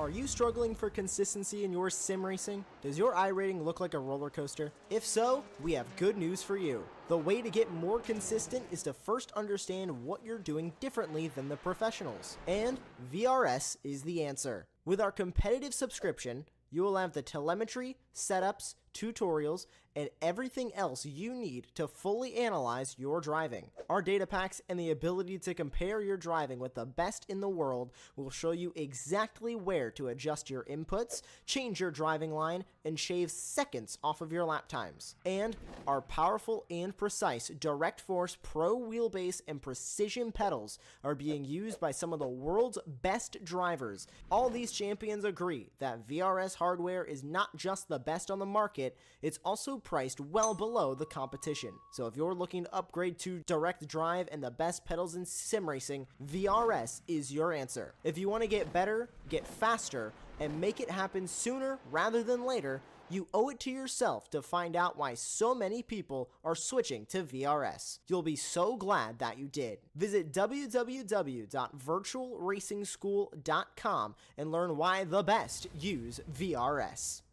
Are you struggling for consistency in your sim racing? Does your iRating look like a roller coaster? If so, we have good news for you. The way to get more consistent is to first understand what you're doing differently than the professionals. And VRS is the answer. With our competitive subscription, you will have the telemetry, setups, tutorials, and everything else you need to fully analyze your driving. Our data packs and the ability to compare your driving with the best in the world will show you exactly where to adjust your inputs, change your driving line, and shave seconds off of your lap times. And our powerful and precise Direct Force Pro wheelbase and precision pedals are being used by some of the world's best drivers. All these champions agree that VRS hardware is not just the best on the market, it's also priced well below the competition. So if you're looking to upgrade to direct drive and the best pedals in sim racing, VRS is your answer. If you want to get better, get faster, and make it happen sooner rather than later, you owe it to yourself to find out why so many people are switching to VRS. You'll be so glad that you did. Visit www.virtualracingschool.com and learn why the best use VRS.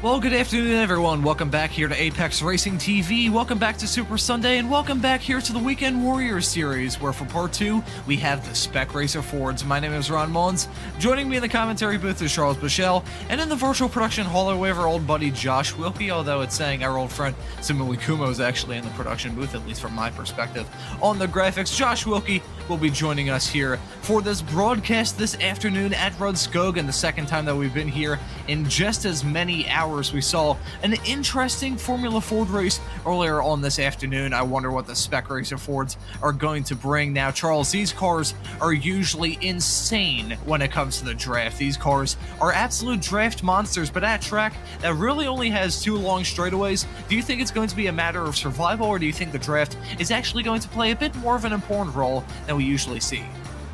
Well, good afternoon, everyone. Welcome back here to Apex Racing TV. Welcome back to Super Sunday, and welcome back here to the Weekend Warriors series, where for part 2, we have the Spec Racer Fords. My name is Ron Mullins. Joining me in the commentary booth is Charles Bichelle, and in the virtual production hall, we have our old buddy Josh Wilkie, although it's saying our old friend Simuli Kumo is actually in the production booth, at least from my perspective. On the graphics, Josh Wilkie will be joining us here for this broadcast this afternoon at Rudskogen, the second time that we've been here in just as many hours. We saw an interesting Formula Ford race earlier on this afternoon. I wonder what the Spec Racer Fords are going to bring. Now, Charles, these cars are usually insane when it comes to the draft. These cars are absolute draft monsters, but at a track that really only has 2 long straightaways, do you think it's going to be a matter of survival, or do you think the draft is actually going to play a bit more of an important role than we usually see?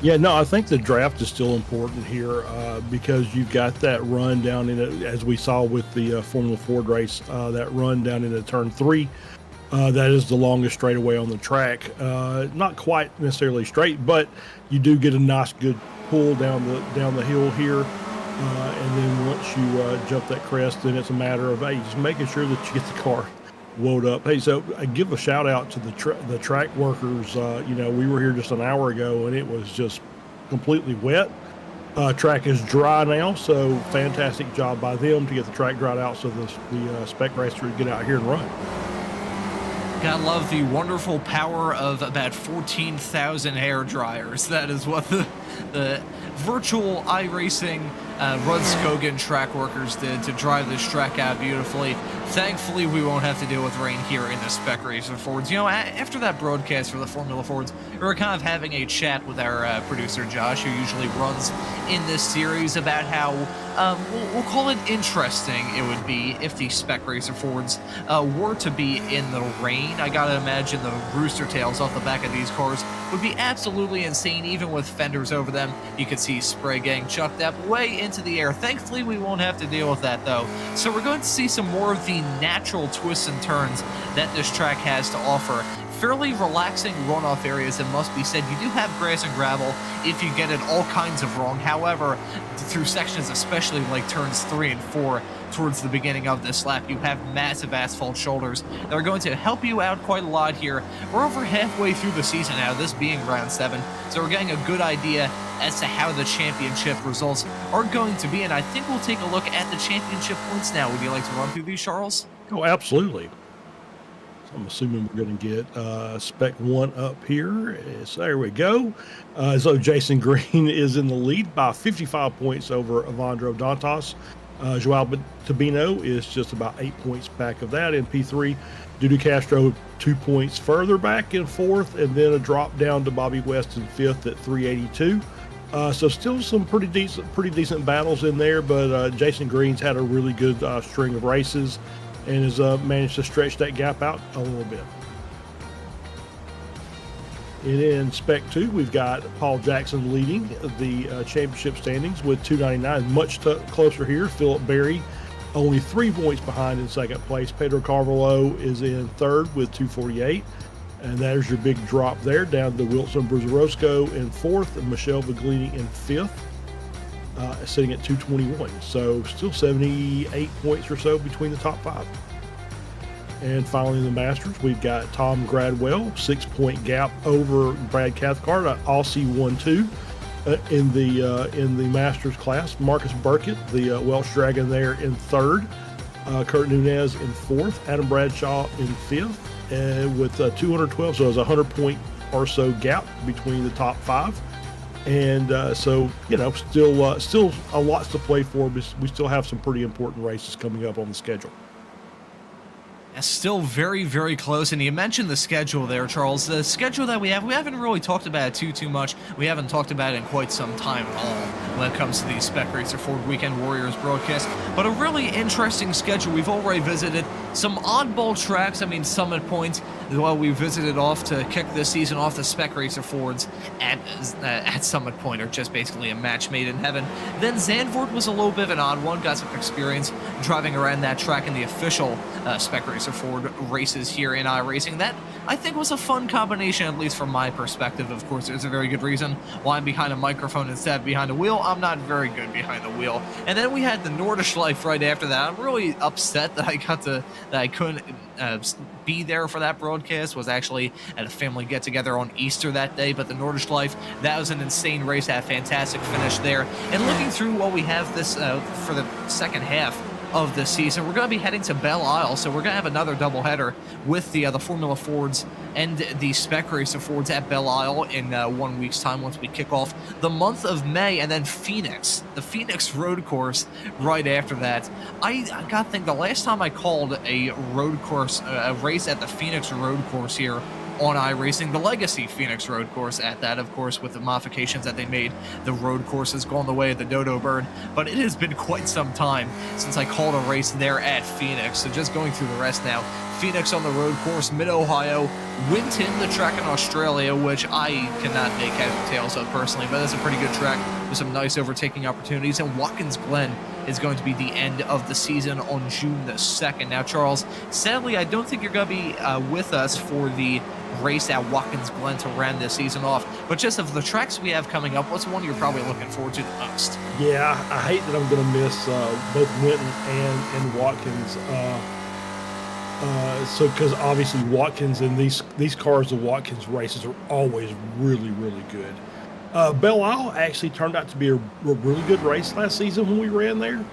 Yeah, no, I think the draft is still important here because you've got that run down in it, as we saw with the Formula Ford race, that run down into turn 3. That is the longest straightaway on the track. Not quite necessarily straight, but you do get a nice good pull down the hill here. And then once you jump that crest, then it's a matter of, hey, just making sure that you get the car woed up. Hey, so I give a shout out to the track workers. We were here just an hour ago and it was just completely wet. Track is dry now, so fantastic job by them to get the track dried out so the Spec Racers get out here and run. Gotta love the wonderful power of about 14,000 hair dryers. That is what the virtual iRacing Rudskogen track workers did to drive this track out beautifully. Thankfully, we won't have to deal with rain here in the Spec Racer Fords. You know, after that broadcast for the Formula Fords, we were kind of having a chat with our producer, Josh, who usually runs in this series, about how, we'll call it interesting it would be if the Spec Racer Fords were to be in the rain. I gotta imagine the rooster tails off the back of these cars would be absolutely insane, even with fenders over them. You could see spray getting chucked up way into the air. Thankfully, we won't have to deal with that, though. So we're going to see some more of the natural twists and turns that this track has to offer. Fairly relaxing runoff areas, it must be said. You do have grass and gravel if you get it all kinds of wrong. However, through sections, especially like turns 3 and 4, towards the beginning of this lap, you have massive asphalt shoulders that are going to help you out quite a lot here. We're over halfway through the season now, this being round 7, so we're getting a good idea as to how the championship results are going to be, and I think we'll take a look at the championship points now. Would you like to run through these, Charles? Oh, absolutely. I'm assuming we're going to get spec 1 up here. So there we go. So Jason Green is in the lead by 55 points over Evandro Dantas. Joao Tabino is just about 8 points back of that in P3. Dudu Castro 2 points further back in 4th, and then a drop down to Bobby West in 5th at 382. So still some pretty decent battles in there, but Jason Green's had a really good string of races and has managed to stretch that gap out a little bit. And in Spec 2, we've got Paul Jackson leading the championship standings with 299. Much closer here. Philip Berry only 3 points behind in second place. Pedro Carvalho is in third with 248. And there's your big drop there, down to Wilson Bruzarosco in 4th and Michelle Viglini in 5th, sitting at 221. So still 78 points or so between the top 5. And finally in the Masters, we've got Tom Gradwell, 6-point gap over Brad Cathcart, Aussie 1-2 in the Masters class. Marcus Burkett, the Welsh Dragon, there in 3rd. Kurt Nunez in 4th. Adam Bradshaw in 5th. With 212, so it's a 100-point or so gap between the top 5, and so still a lot to play for. But we still have some pretty important races coming up on the schedule. Still very, very close. And you mentioned the schedule there, Charles. The schedule that we haven't really talked about it too much. We haven't talked about it in quite some time at all when it comes to these Spec Racer Ford Weekend Warriors broadcasts. But a really interesting schedule. We've already visited some oddball tracks. I mean, Summit Point, well, we visited off to kick this season off. The Spec Racer Fords at Summit Point are just basically a match made in heaven. Then Zandvoort was a little bit of an odd one. Got some experience driving around that track in the official Spec Racer Ford races here in iRacing. That, I think, was a fun combination, at least from my perspective. Of course, there's a very good reason why I'm behind a microphone instead of behind a wheel. I'm not very good behind the wheel. And then we had the Nordschleife right after that. I'm really upset that I couldn't be there for that broadcast. Was actually at a family get-together on Easter that day, but the Nordschleife, that was an insane race. Had a fantastic finish there. And looking through what we have this for the second half of the season, we're going to be heading to Belle Isle, so we're going to have another doubleheader with the Formula Fords and the Spec Racer Fords at Belle Isle in 1 week's time once we kick off the month of May, and then Phoenix, the Phoenix Road Course right after that. I got to think, the last time I called a road course, a race at the Phoenix Road Course here on iRacing, the Legacy Phoenix Road Course at that, of course, with the modifications that they made. The road course has gone the way of the Dodo Bird, but it has been quite some time since I called a race there at Phoenix. So just going through the rest now. Phoenix on the road course, Mid-Ohio, Winton, the track in Australia, which I cannot make head or tails of personally, but that's a pretty good track with some nice overtaking opportunities. And Watkins Glen is going to be the end of the season on June the 2nd. Now, Charles, sadly, I don't think you're going to be with us for the race at Watkins Glen to round this season off, but just of the tracks we have coming up, what's one you're probably looking forward to the most? Yeah, I hate that I'm going to miss both Winton and Watkins. So because obviously Watkins and these cars, the Watkins races are always really, really good. Belle Isle actually turned out to be a really good race last season when we ran there.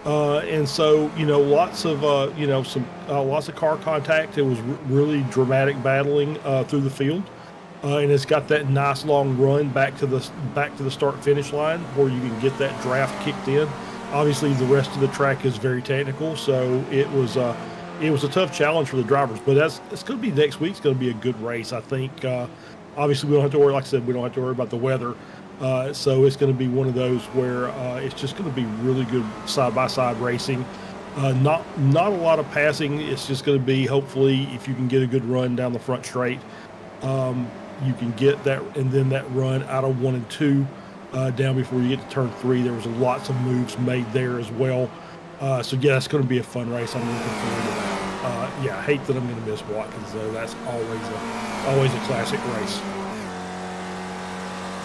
And so, lots of, lots of car contact. It was really dramatic battling through the field. And it's got that nice long run back to the start finish line where you can get that draft kicked in. Obviously, the rest of the track is very technical, so it was a tough challenge for the drivers. But it's going to be next week. It's going to be a good race, I think. Obviously, we don't have to worry. Like I said, we don't have to worry about the weather. So it's going to be one of those where it's just going to be really good side-by-side racing. Not a lot of passing. It's just going to be, hopefully, if you can get a good run down the front straight, you can get that, and then that run out of 1 and 2 down before you get to turn 3. There was lots of moves made there as well. So yeah, it's going to be a fun race. I'm looking forward to that. I hate that I'm going to miss Watkins, though. That's always a classic race.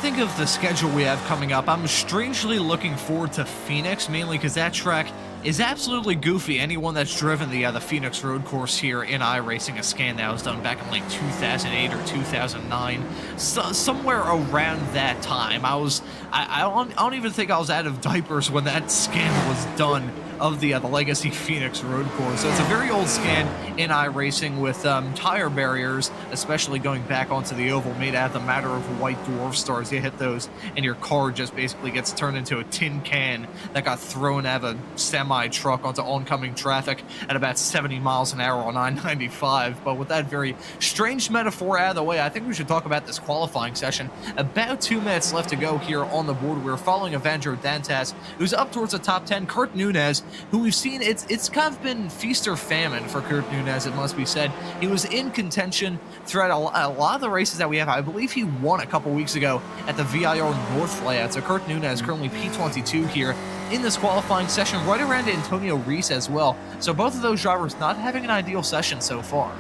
Think of the schedule we have coming up. I'm strangely looking forward to Phoenix, mainly because that track is absolutely goofy. Anyone that's driven the Phoenix Road Course here in iRacing, a scan that was done back in like 2008 or 2009, somewhere around that time. I don't even think I was out of diapers when that scan was done of the Legacy Phoenix Road Course. So it's a very old scan in iRacing with tire barriers, especially going back onto the oval, made out of the matter of white dwarf stars. You hit those and your car just basically gets turned into a tin can that got thrown out of a semi-truck onto oncoming traffic at about 70 miles an hour on I-95. But with that very strange metaphor out of the way, I think we should talk about this qualifying session. About 2 minutes left to go here on the board. We're following Evandro Dantas, who's up towards the top 10. Kurt Nunez, who we've seen, it's kind of been feast or famine for Kurt Nunez, it must be said. He was in contention throughout a lot of the races that we have. I believe he won a couple weeks ago at the VIR North layout. So Kurt Nunez currently P22 here in this qualifying session, right around Antonio Reese as well. So both of those drivers not having an ideal session so far.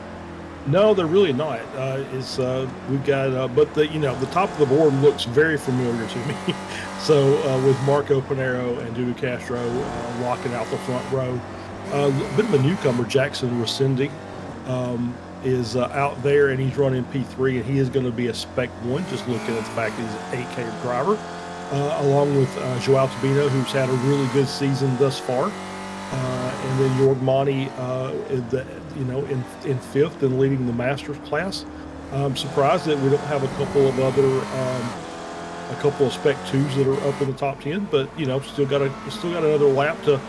No, they're really not. We've got, but the top of the board looks very familiar to me. So with Marco Pinero and Dudu Castro locking out the front row, a bit of a newcomer, Jackson Resende, is out there, and he's running P3, and he is going to be a Spec 1, just looking at the fact that he's an 8K driver, along with Joao Tabino, who's had a really good season thus far. And then Jorg Monty, in fifth and leading the Masters class. I'm surprised that we don't have a couple of Spec 2s that are up in the top 10, but still got another lap to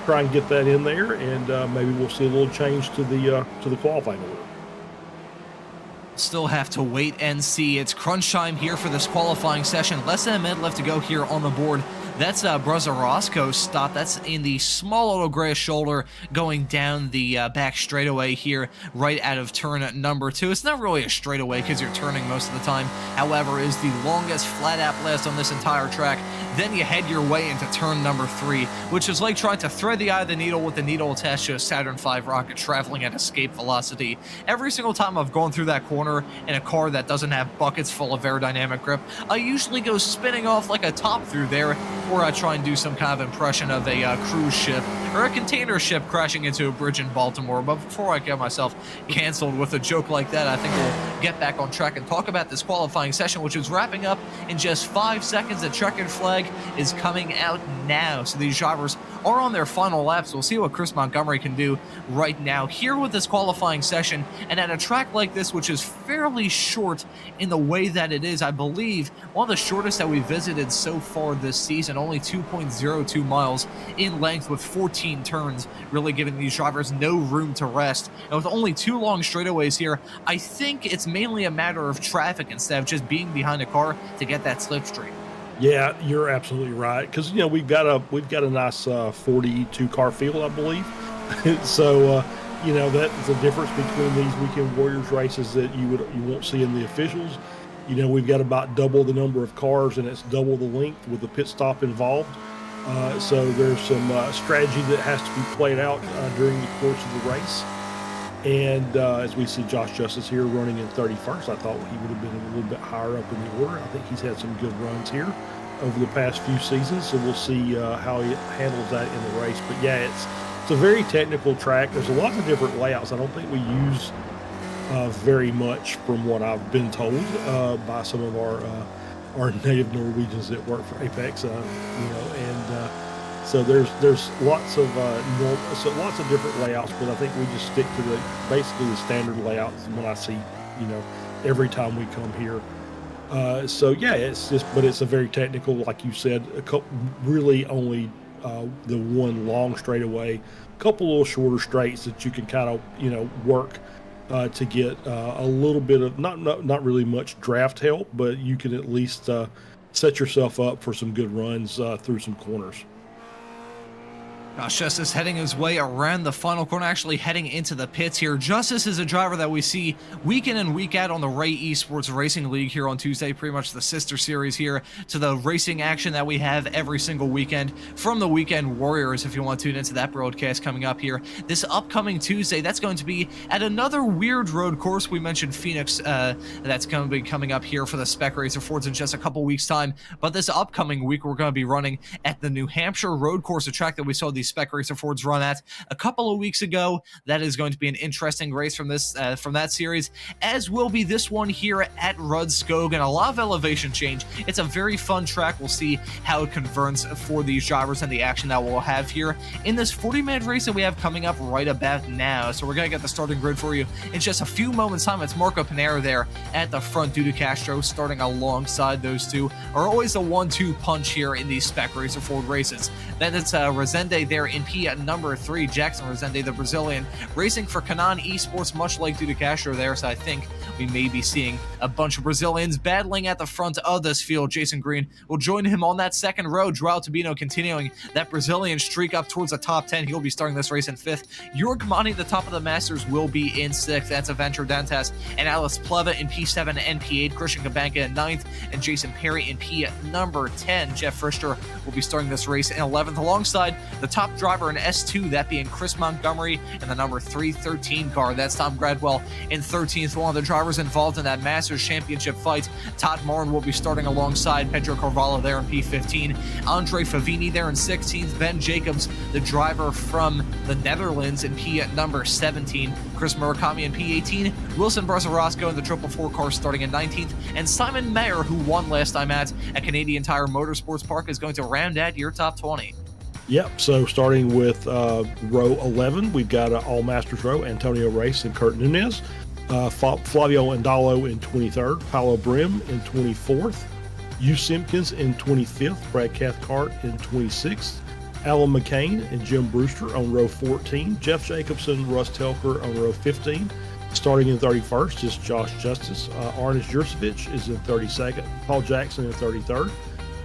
try and get that in there, and maybe we'll see a little change to the qualifying order. Still have to wait and see. It's crunch time here for this qualifying session. Less than a minute left to go here on the board. That's Bruzarosco's stop. That's in the small auto grass shoulder going down the back straightaway here right out of turn number 2. It's not really a straightaway because you're turning most of the time. However, is the longest flat out blast on this entire track. Then you head your way into turn number 3, which is like trying to thread the eye of the needle with the needle attached to a Saturn V rocket traveling at escape velocity. Every single time I've gone through that corner in a car that doesn't have buckets full of aerodynamic grip, I usually go spinning off like a top through there, or I try and do some kind of impression of a cruise ship or a container ship crashing into a bridge in Baltimore. But before I get myself canceled with a joke like that, I think we'll get back on track and talk about this qualifying session, which is wrapping up in just 5 seconds. The checkered flag is coming out now. So these drivers are on their final laps. We'll see what Chris Montgomery can do right now here with this qualifying session. And at a track like this, which is fairly short in the way that it is, I believe one of the shortest that we visited so far this season, only 2.02 miles in length with 14 turns, really giving these drivers no room to rest. And with only 2 long straightaways here, I think it's mainly a matter of traffic instead of just being behind a car to get that slipstream. Yeah, you're absolutely right, because we've got a nice 42 car field, I believe. So that's the difference between these Weekend Warriors races that you won't see in the officials. We've got about double the number of cars, and it's double the length with the pit stop involved. So there's some strategy that has to be played out during the course of the race. And as we see Josh Justice here running in 31st, I thought he would have been a little bit higher up in the order. I think he's had some good runs here over the past few seasons, so we'll see how he handles that in the race. But yeah, it's a very technical track. There's a lot of different layouts. I don't think we use very much, from what I've been told by some of our native Norwegians that work for Apex, so there's lots of different layouts, but I think we just stick to basically the standard layouts when I see every time we come here. So yeah, it's a very technical, like you said, really only the one long straightaway, a couple little shorter straights that you can kind of work to get a little bit of not really much draft help, but you can at least set yourself up for some good runs through some corners. Justice heading his way around the final corner, actually heading into the pits here. Justice is a driver that we see week in and week out on the Ray Esports Racing League here on Tuesday, pretty much the sister series here to the racing action that we have every single weekend from the Weekend Warriors. If you want to tune into that broadcast coming up here this upcoming Tuesday, that's going to be at another weird road course. We mentioned Phoenix, that's going to be coming up here for the Spec Racer Fords in just a couple weeks time, but this upcoming week we're going to be running at the New Hampshire road course, a track that we saw the Spec Racer Fords run at a couple of weeks ago. That is going to be an interesting race from that series, as will be this one here at Rudskogen. A lot of elevation change. It's a very fun track. We'll see how it converts for these drivers and the action that we'll have here in this 40-minute race that we have coming up right about now. So we're going to get the starting grid for you in just a few moments time. It's Marco Pinero there at the front, Dudu Castro starting alongside those two. Are always a 1-2 punch here in these Spec Racer Ford races. Then it's Resende there in P at number 3. Jackson Resende, the Brazilian, racing for Canon Esports, much like Dudu Castro there. So I think we may be seeing a bunch of Brazilians battling at the front of this field. Jason Green will join him on that second row. Joao Tabino continuing that Brazilian streak up towards the top 10. He'll be starting this race in 5th. Jorg Mani, the top of the Masters, will be in 6th. That's Aventure Dantas and Alice Pleva in P7 and P8. Christian Kabanka in 9th and Jason Perry in P at number 10. Jeff Frister will be starting this race in 11th alongside the top driver in S2, that being Chris Montgomery, and the number 313 car. That's Tom Gradwell in 13th. One of the drivers involved in that Masters Championship fight. Todd Morin will be starting alongside Pedro Carvalho there in P15. Andre Favini there in 16th. Ben Jacobs, the driver from the Netherlands, in P at number 17. Chris Murakami in P18. Wilson Brazarosko in the 444 car starting in 19th. And Simon Mayer, who won last time at Canadian Tire Motorsports Park, is going to round out your top 20. Yep, so starting with row 11, we've got All Masters row, Antonio Race and Kurt Nunez. Flavio Andalo in 23rd, Paolo Brim in 24th, Hugh Simpkins in 25th, Brad Cathcart in 26th, Alan McCain and Jim Brewster on row 14, Jeff Jacobson, Russ Telker on row 15. Starting in 31st is Josh Justice. Arnis Jurcevic is in 32nd, Paul Jackson in 33rd,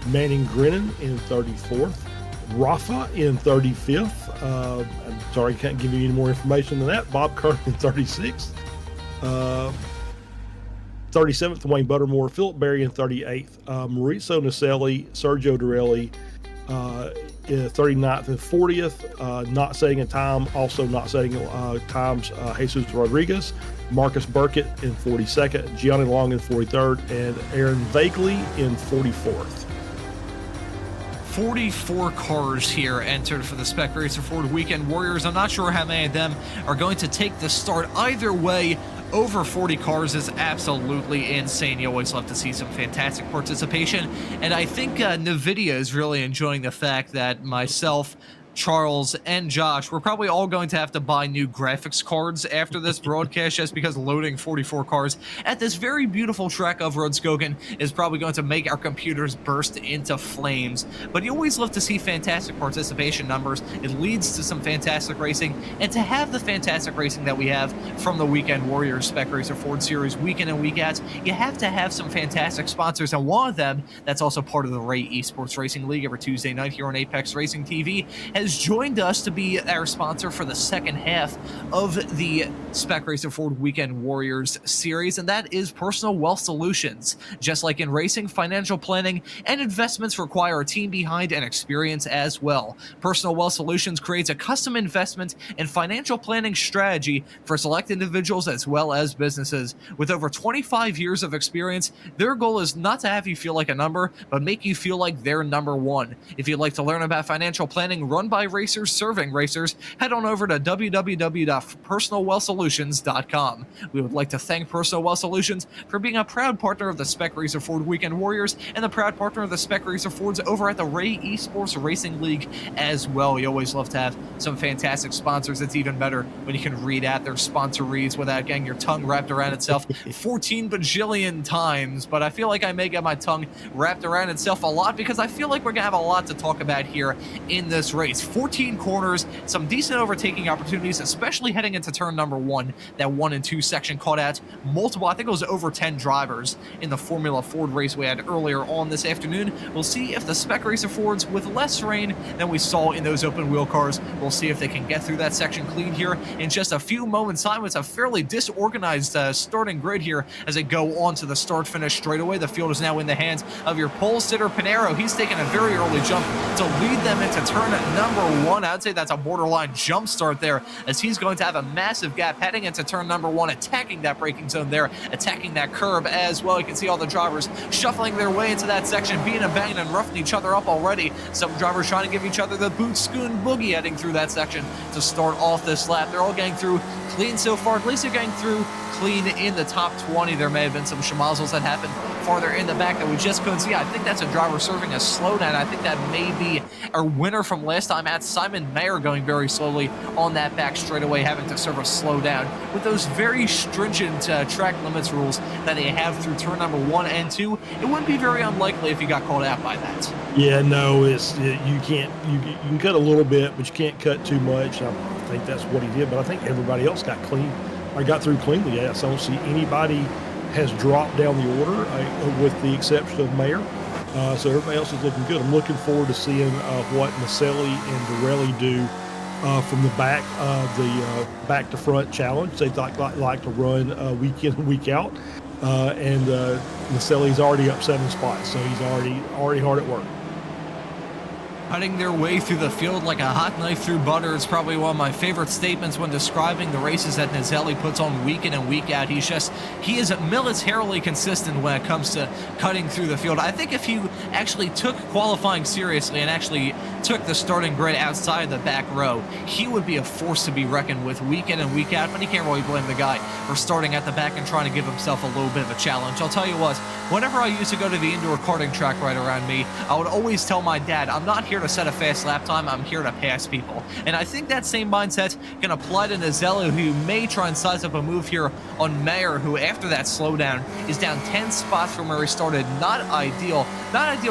Manning Grinnan in 34th, Rafa in 35th. I'm sorry, I can't give you any more information than that. Bob Kern in 36th. 37th, Wayne Buttermore, Philip Berry in 38th, Maurizio Naselli, Sergio Dorelli, 39th and 40th, not setting a time, also not setting times, Jesus Rodriguez, Marcus Burkett in 42nd, Gianni Long in 43rd, and Aaron Vagley in 44th. 44 cars here entered for the Spec Racer Ford Weekend Warriors. I'm not sure how many of them are going to take the start. Either way, over 40 cars is absolutely insane. You always love to see some fantastic participation. And I think NVIDIA is really enjoying the fact that myself, Charles, and Josh, we're probably all going to have to buy new graphics cards after this broadcast, just because loading 44 cars at this very beautiful track of Rudskogen is probably going to make our computers burst into flames. But you always love to see fantastic participation numbers. It leads to some fantastic racing, and to have the fantastic racing that we have from the Weekend Warriors Spec Racer Ford Series week in and week out, you have to have some fantastic sponsors, and one of them that's also part of the Ray Esports Racing League every Tuesday night here on Apex Racing TV has joined us to be our sponsor for the second half of the Spec Racer Ford Weekend Warriors series, and that is Personal Wealth Solutions. Just like in racing, financial planning and investments require a team behind and experience as well. Personal Wealth Solutions creates a custom investment and financial planning strategy for select individuals as well as businesses. With over 25 years of experience, their goal is not to have you feel like a number, but make you feel like they're number one. If you'd like to learn about financial planning run by racers serving racers, head on over to www.personalwealthsolutions.com. We would like to thank Personal Wealth Solutions for being a proud partner of the Spec Racer Ford Weekend Warriors and the proud partner of the Spec Racer Fords over at the Ray Esports Racing League as well. You always love to have some fantastic sponsors. It's even better when you can read out their sponsorees without getting your tongue wrapped around itself 14 bajillion times. But I feel like I may get my tongue wrapped around itself a lot, because I feel like we're going to have a lot to talk about here in this race. 14 corners, some decent overtaking opportunities, especially heading into turn number 1. That 1 and 2 section caught out multiple, I think it was over 10 drivers in the Formula Ford race we had earlier on this afternoon. We'll see if the Spec Racer Fords, with less rain than we saw in those open wheel cars, we'll see if they can get through that section clean here in just a few moments time. It's a fairly disorganized starting grid here as they go on to the start-finish straightaway. The field is now in the hands of your pole sitter, Pinero. He's taking a very early jump to lead them into turn number number 1. I would say that's a borderline jump start there, as he's going to have a massive gap heading into turn number 1, attacking that braking zone there, attacking that curb as well. You can see all the drivers shuffling their way into that section, being and banging and roughing each other up already. Some drivers trying to give each other the boot scoon boogie heading through that section to start off this lap. They're all getting through clean so far. At least they're getting through clean in the top 20. There may have been some schmozzles that happened farther in the back that we just couldn't see. I think that's a driver serving a slowdown. I think that may be our winner from last time at Simon Mayer, going very slowly on that back straightaway, having to serve a slowdown with those very stringent track limits rules that they have through turn number 1 and 2. It wouldn't be very unlikely if he got called out by that. Yeah, no, you can cut a little bit, but you can't cut too much. I think that's what he did, but I think everybody else got clean. I got through cleanly. Yes, I don't see anybody has dropped down the order, with the exception of Mayer. So everybody else is looking good. I'm looking forward to seeing what Maselli and Dorelli do from the back of the back to front challenge. They like to run week in and week out, and Maselli's already up 7 spots, so he's already hard at work. Cutting their way through the field like a hot knife through butter. It's probably one of my favorite statements when describing the races that Nazelli puts on week in and week out. He is militarily consistent when it comes to cutting through the field. I think if he actually took qualifying seriously and actually took the starting grid outside the back row, he would be a force to be reckoned with week in and week out, but he can't really blame the guy for starting at the back and trying to give himself a little bit of a challenge. I'll tell you what, whenever I used to go to the indoor karting track right around me, I would always tell my dad, I'm not here to set a fast lap time, I'm here to pass people. And I think that same mindset can apply to Nazelli, who may try and size up a move here on Mayer, who after that slowdown is down 10 spots from where he started. Not ideal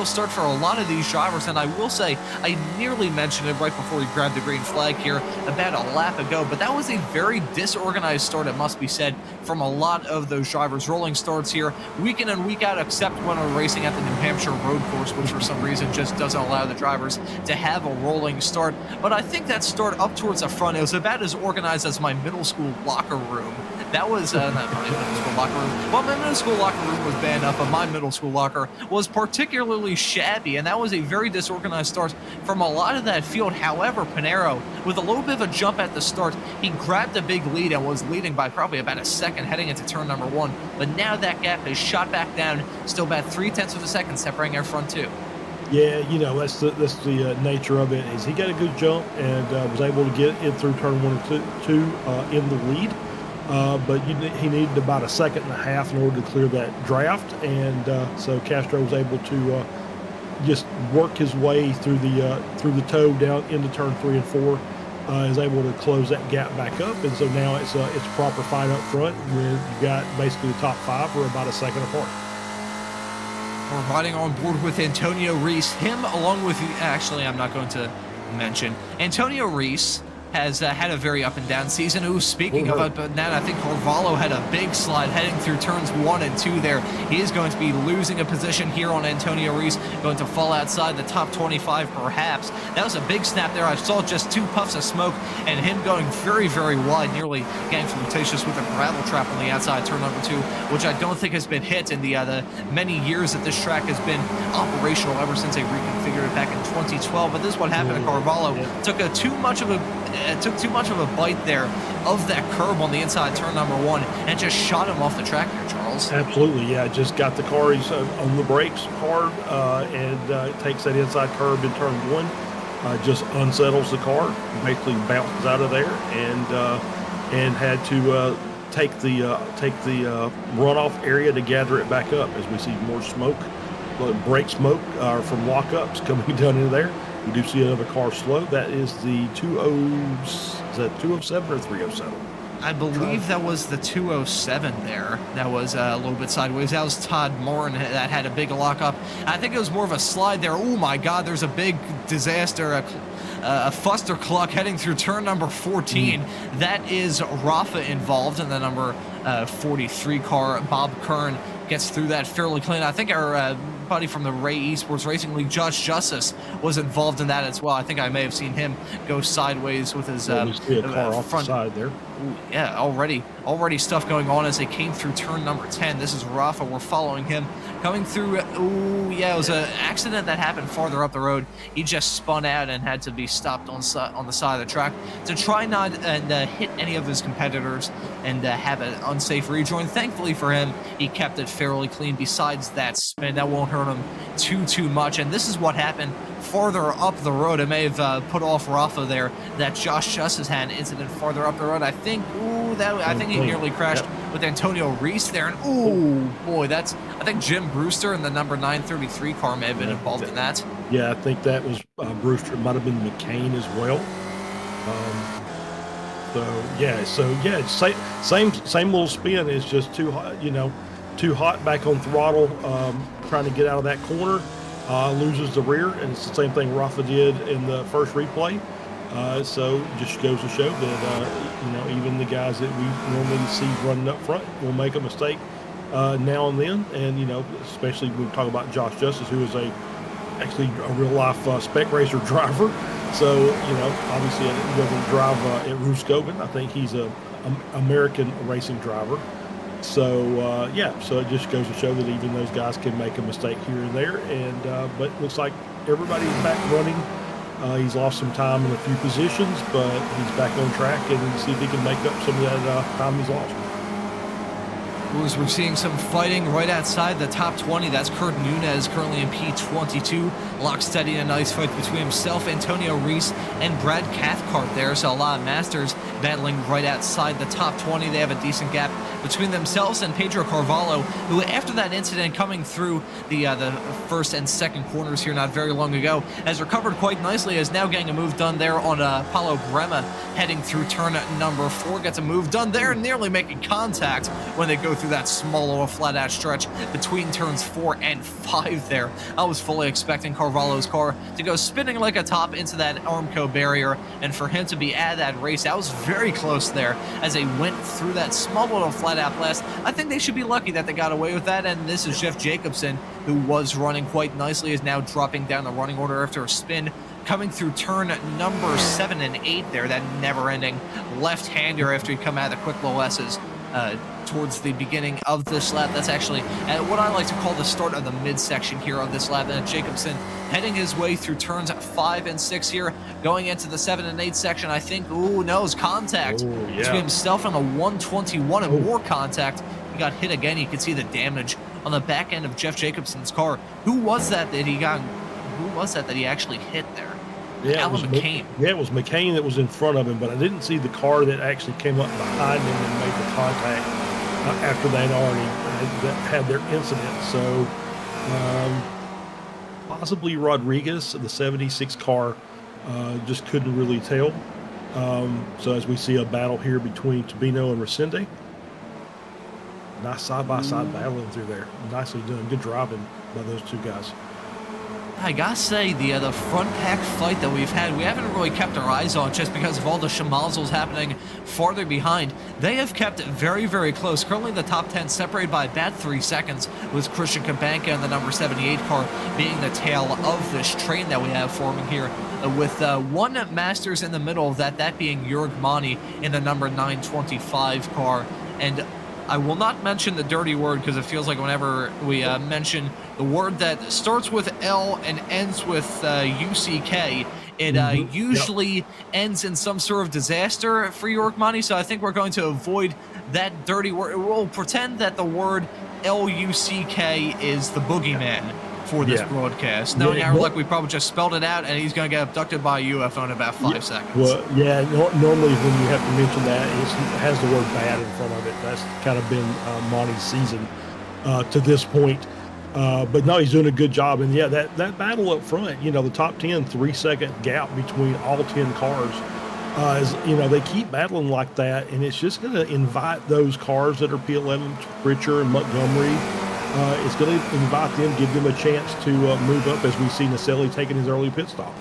start for a lot of these drivers, and I will say, I nearly mentioned it right before he grabbed the green flag here about a lap ago, but that was a very disorganized start, it must be said, from a lot of those drivers. Rolling starts here week in and week out, except when we're racing at the New Hampshire road course, which for some reason just doesn't allow the drivers to have a rolling start. But I think that start up towards the front, it was about as organized as my middle school locker room. That was not my middle school locker room. Well, my middle school locker room was bad enough, but my middle school locker was particularly shabby, and that was a very disorganized start from a lot of that field. However, Pinero, with a little bit of a jump at the start, he grabbed a big lead and was leading by probably about a second heading into turn number 1. But now that gap is shot back down, still about 0.3 of a second separating our front two. Yeah, that's the nature of it. Is he got a good jump and was able to get in through turn 1 and 2 in the lead. But he needed about 1.5 seconds in order to clear that draft, and so Castro was able to just work his way through the toe down into turn 3 and 4. Is able to close that gap back up, and so now it's a proper fight up front. You got basically the top 5 are about 1 second apart. We're riding on board with Antonio Reese. Him, along with, actually, I'm not going to mention, Antonio Reese has had a very up and down season. Ooh, speaking of it, now I think Carvalho had a big slide heading through turns 1 and 2 there. He is going to be losing a position here on Antonio Reese, going to fall outside the top 25 perhaps. That was a big snap there. I saw just 2 puffs of smoke and him going very, very wide, nearly getting flirtatious with a gravel trap on the outside turn number 2, which I don't think has been hit in the many years that this track has been operational, ever since they reconfigured it back in 2012. But this is what happened to Carvalho. Took too much of a bite there of that curb on the inside turn number 1 and just shot him off the track here, Charles. Absolutely, yeah. Just got the car, he's on the brakes hard, and takes that inside curb in turn 1, just unsettles the car, basically bounces out of there, and had to take the runoff area to gather it back up as we see more smoke, brake smoke from lockups coming down into there. We do see another car slow. That is the 207 or 307? I believe that was the 207 there. That was a little bit sideways. That was Todd Morin that had a big lockup. I think it was more of a slide there. Oh my God, there's a big disaster, a fuster cluck heading through turn number 14. That is Rafa involved in the number 43 car. Bob Kern gets through that fairly clean. I think our buddy from the Ray Esports Racing League, Josh Justice, was involved in that as well. I think I may have seen him go sideways with his we see a car off front the side there. Ooh, yeah, already stuff going on as they came through turn number 10. This is Rafa. We're following him coming through. Ooh, yeah, it was an accident that happened farther up the road. He just spun out and had to be stopped on the side of the track to try not and hit any of his competitors and have an unsafe rejoin. Thankfully for him, he kept it fairly clean. Besides that spin, that won't hurt him too much. And this is what happened farther up the road. It may have put off Rafa there. That Josh Justice had an incident farther up the road. I think, I think he nearly crashed with Antonio Reese there. And ooh, boy, I think Jim Brewster in the number 933 car may have been involved in that. Yeah, I think that was Brewster. It might have been McCain as well. Same little spin. Is just too hot, too hot back on throttle, trying to get out of that corner. Loses the rear, and it's the same thing Rafa did in the first replay. So just goes to show that even the guys that we normally see running up front will make a mistake now and then, and especially when we talk about Josh Justice, who is actually a real life spec racer driver. So obviously he doesn't drive at Rudskogen. I think he's a American racing driver. So so it just goes to show that even those guys can make a mistake here and there. And but it looks like everybody's back running. He's lost some time in a few positions, but he's back on track, and see if he can make up some of that time he's lost. As we're seeing some fighting right outside the top 20. That's Kurt Nunez, currently in P22. Lock steady in a nice fight between himself, Antonio Reese, and Brad Cathcart there. So a lot of Masters battling right outside the top 20. They have a decent gap between themselves and Pedro Carvalho, who after that incident coming through the first and second corners here not very long ago, has recovered quite nicely, is now getting a move done there on Paulo Brema, heading through turn number 4. Gets a move done there, nearly making contact when they go through that small little flat out stretch between turns 4 and 5 there. I was fully expecting Carvalho's car to go spinning like a top into that Armco barrier, and for him to be at that race. I was very close there as they went through that small little flat out blast. I think they should be lucky that they got away with that, and this is Jeff Jacobson, who was running quite nicely, is now dropping down the running order after a spin coming through turn number 7 and 8 there, that never-ending left-hander after he come out of the quick low S's towards the beginning of this lap. That's actually what I like to call the start of the midsection here of this lap. And Jacobson heading his way through turns 5 and 6 here, going into the 7 and 8 section. I think, nose contact between himself and the 121 and more contact. He got hit again. You can see the damage on the back end of Jeff Jacobson's car. Who was that he actually hit there? Yeah, Alan McCain. Yeah, it was McCain that was in front of him, but I didn't see the car that actually came up behind him and made the contact after they'd already had their incident. So possibly Rodriguez, the 76 car, just couldn't really tell. So as we see a battle here between Tabino and Resende. Nice side-by-side battling through there. Nicely done. Good driving by those two guys. I gotta say, the front pack fight that we've had, we haven't really kept our eyes on just because of all the schmozzles happening farther behind. They have kept it very, very close. Currently the top 10 separated by about 3 seconds, with Christian Kabanka and the number 78 car being the tail of this train that we have forming here, with one Masters in the middle of that being Jurg Mani in the number 925 car. And I will not mention the dirty word because it feels like whenever we mention the word that starts with L and ends with UCK, it usually ends in some sort of disaster for Jurg Mani. So I think we're going to avoid that dirty word. We'll pretend that the word L-U-C-K is the boogeyman for this broadcast. Knowing our luck, we probably just spelled it out, and he's going to get abducted by a UFO in about 5 seconds. Well, normally when you have to mention that, it has the word bad in front of it. That's kind of been Monty's season to this point. But no, he's doing a good job. And that battle up front, the top 10, 3-second gap between all 10 cars, they keep battling like that, and it's just going to invite those cars that are P11, Pritchard and Montgomery. It's going to invite them, give them a chance to move up, as we see Naselli taking his early pit stop.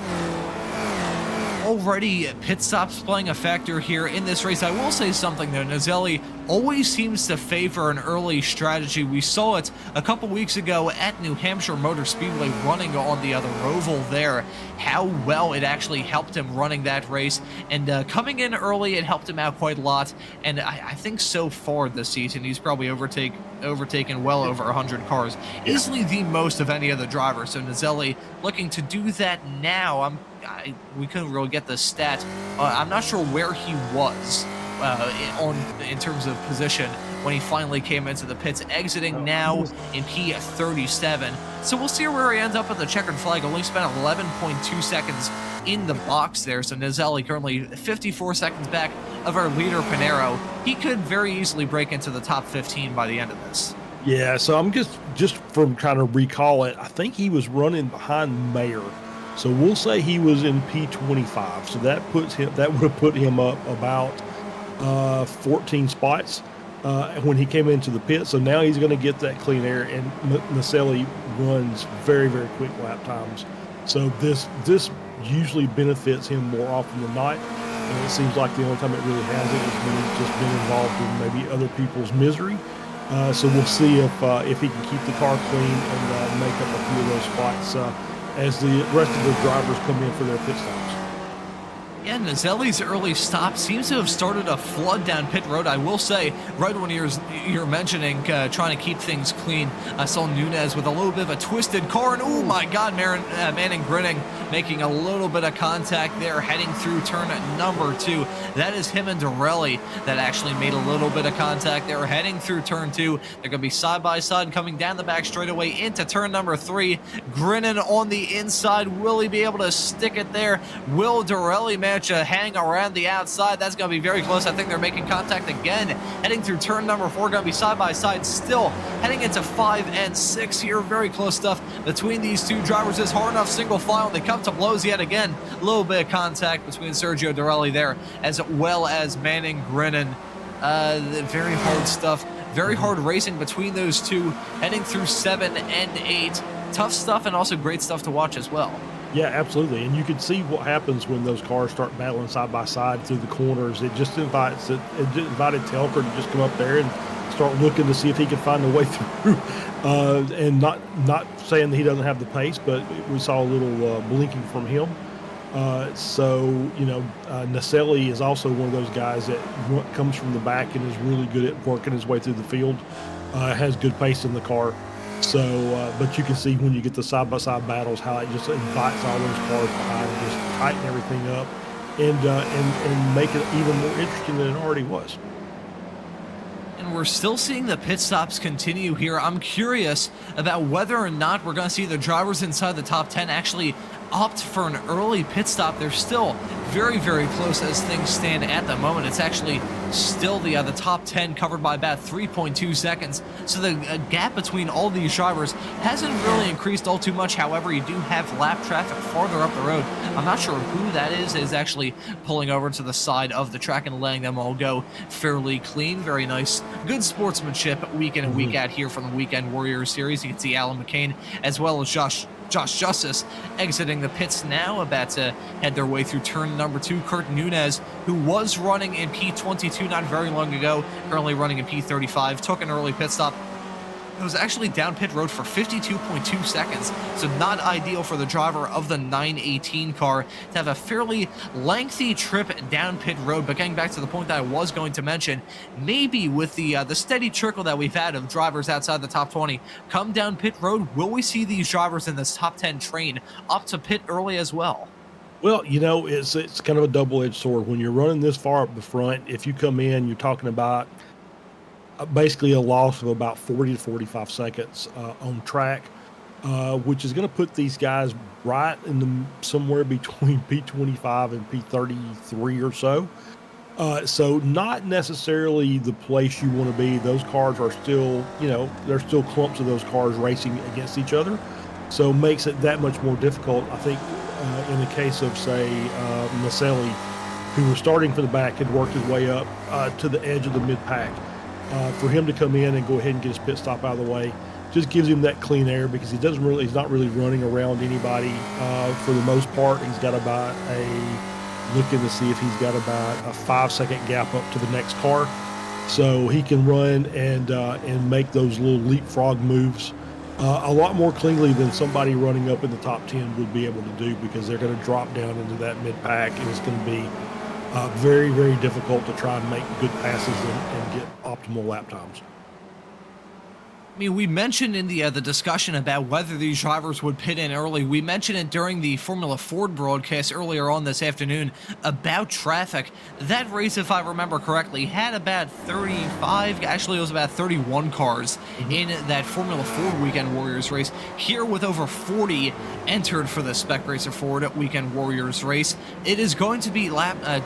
already pit stops playing a factor here in this race. I will say something though, Nazelli always seems to favor an early strategy. We saw it a couple weeks ago at New Hampshire Motor Speedway running on the other Roval there, how well it actually helped him running that race, and coming in early, it helped him out quite a lot. And I think so far this season, he's probably overtaken well over 100 cars, easily the most of any other driver. So Nazelli looking to do that now. We couldn't really get the stat. I'm not sure where he was in terms of position when he finally came into the pits, exiting now in P37. So we'll see where he ends up at the checkered flag. Only spent 11.2 seconds in the box there. So Nazelli currently 54 seconds back of our leader Pinero. He could very easily break into the top 15 by the end of this. Yeah, so I'm just from kind of recall it, I think he was running behind Mayer. So we'll say he was in P25. So that would have put him up about 14 spots when he came into the pit. So now he's going to get that clean air, and Naselli runs very, very quick lap times. So this usually benefits him more often than not. And it seems like the only time it really has it is when he's just been involved in maybe other people's misery. So we'll see if he can keep the car clean and make up a few of those spots as the rest of the drivers come in for their pit stops. Yeah, Nazelli's early stop seems to have started a flood down pit road. I will say, right when you're mentioning trying to keep things clean, I saw Nunez with a little bit of a twisted car, and oh my God, Manning grinning, making a little bit of contact there, heading through turn number 2. That is him and Dorelli that actually made a little bit of contact there, heading through turn 2. They're going to be side by side coming down the back straightaway into turn number 3. Grinning on the inside. Will he be able to stick it there? Will Dorelli manage to hang around the outside? That's going to be very close. I think they're making contact again, heading through turn number 4. Going to be side by side still, heading into 5 and 6 here. Very close stuff between these two drivers. Is hard enough single file. They come to blows yet again. A little bit of contact between Sergio Dorelli there, as well as Manning Grinnan. Very hard stuff. Very hard racing between those two, heading through 7 and 8. Tough stuff, and also great stuff to watch as well. Yeah, absolutely. And you can see what happens when those cars start battling side by side through the corners. It just invited Telker to just come up there and start looking to see if he can find a way through. And not saying that he doesn't have the pace, but we saw a little blinking from him. Naselli is also one of those guys that comes from the back and is really good at working his way through the field. Has good pace in the car. So, but you can see when you get the side-by-side battles how it just invites all those cars behind and just tighten everything up and make it even more interesting than it already was. And we're still seeing the pit stops continue here. I'm curious about whether or not we're going to see the drivers inside the top 10 actually opt for an early pit stop. They're still very, very close as things stand at the moment. It's actually still the top 10 covered by about 3.2 seconds. So the gap between all these drivers hasn't really increased all too much. However, you do have lap traffic farther up the road. I'm not sure who that is actually pulling over to the side of the track and letting them all go fairly clean. Very nice. Good sportsmanship week in and week out here from the Weekend Warriors series. You can see Alan McCain as well as Josh Justice exiting the pits now, about to head their way through turn number 2. Kurt Nunez, who was running in P22 not very long ago, currently running in P35, took an early pit stop. It was actually down pit road for 52.2 seconds, so not ideal for the driver of the 918 car to have a fairly lengthy trip down pit road. But getting back to the point that I was going to mention, maybe with the steady trickle that we've had of drivers outside the top 20 come down pit road, will we see these drivers in this top 10 train up to pit early as well? Well, it's kind of a double-edged sword. When you're running this far up the front, if you come in, you're talking about basically a loss of about 40 to 45 seconds on track, which is going to put these guys right in somewhere between P25 and P33 or so. So not necessarily the place you want to be. Those cars are still, there's still clumps of those cars racing against each other. So makes it that much more difficult. I think in the case of, say, Naselli, who was starting from the back, had worked his way up to the edge of the mid-pack. For him to come in and go ahead and get his pit stop out of the way just gives him that clean air, because he's not really running around anybody for the most part. He's got about a looking to see if he's got about a 5-second gap up to the next car, so he can run and make those little leapfrog moves a lot more cleanly than somebody running up in the top 10 would be able to do, because they're going to drop down into that mid pack, and it's going to be very, very difficult to try and make good passes and get optimal lap times. I mean, we mentioned in the discussion about whether these drivers would pit in early. We mentioned it during the Formula Ford broadcast earlier on this afternoon about traffic. That race, if I remember correctly, had about 35, actually it was about 31 cars in that Formula Ford Weekend Warriors race. Here with over 40 entered for the Spec Racer Ford Weekend Warriors race. It is going to be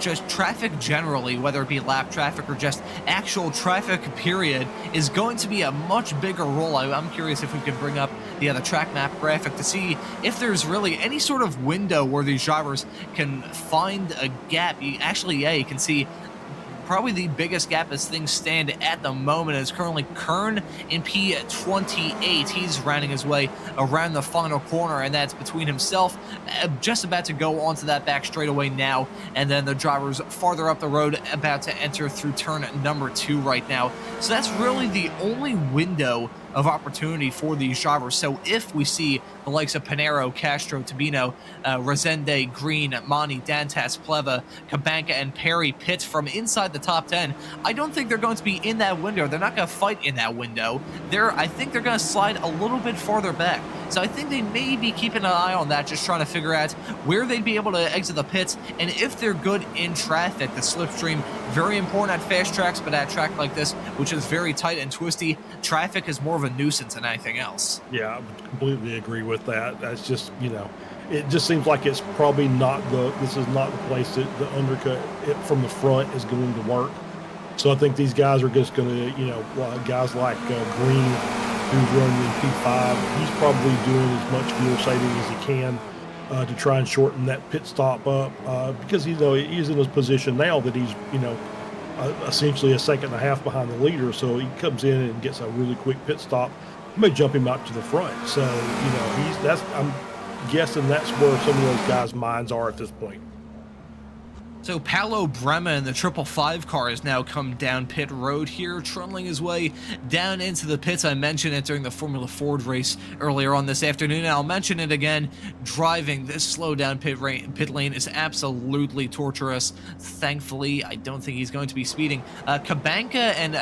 just traffic generally, whether it be lap traffic or just actual traffic period, is going to be a much bigger role. I'm curious if we can bring up the track map graphic to see if there's really any sort of window where these drivers can find a gap. You can see probably the biggest gap as things stand at the moment is currently Kern in P28. He's rounding his way around the final corner, and that's between himself, just about to go onto that back straightaway now, and then the drivers farther up the road about to enter through turn number 2 right now. So that's really the only window of opportunity for these drivers. So if we see the likes of Pinero, Castro, Tabino, Resende, Green, Mani, Dantas, Pleva, Kabanka, and Perry pit from inside the top 10, I don't think they're going to be in that window. They're not going to fight in that window. I think they're going to slide a little bit farther back. So I think they may be keeping an eye on that, just trying to figure out where they'd be able to exit the pits, and if they're good in traffic. The slipstream, very important at fast tracks, but at a track like this, which is very tight and twisty, traffic is more of a nuisance than anything else. Yeah, I completely agree with that. That's just, it just seems like it's probably this is not the place that the undercut from the front is going to work. So I think these guys are just going to, guys like Green, who's running in P5, he's probably doing as much fuel saving as he can to try and shorten that pit stop up, because he's in his position now that he's essentially a second and a half behind the leader. So he comes in and gets a really quick pit stop. You may jump him out to the front. So I'm guessing that's where some of those guys' minds are at this point. So Paolo Brema in the 555 car has now come down pit road here, trundling his way down into the pits. I mentioned it during the Formula Ford race earlier on this afternoon, and I'll mention it again. Driving this slow down pit lane is absolutely torturous. Thankfully, I don't think he's going to be speeding. Kabanka and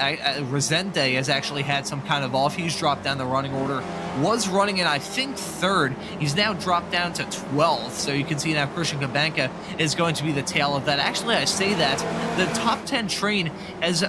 Resende has actually had some kind of off. He's dropped down the running order. Was running in, I think, 3rd. He's now dropped down to 12th. So you can see now Christian Kabanka is going to be the tail of that. Actually, I say that the top 10 train has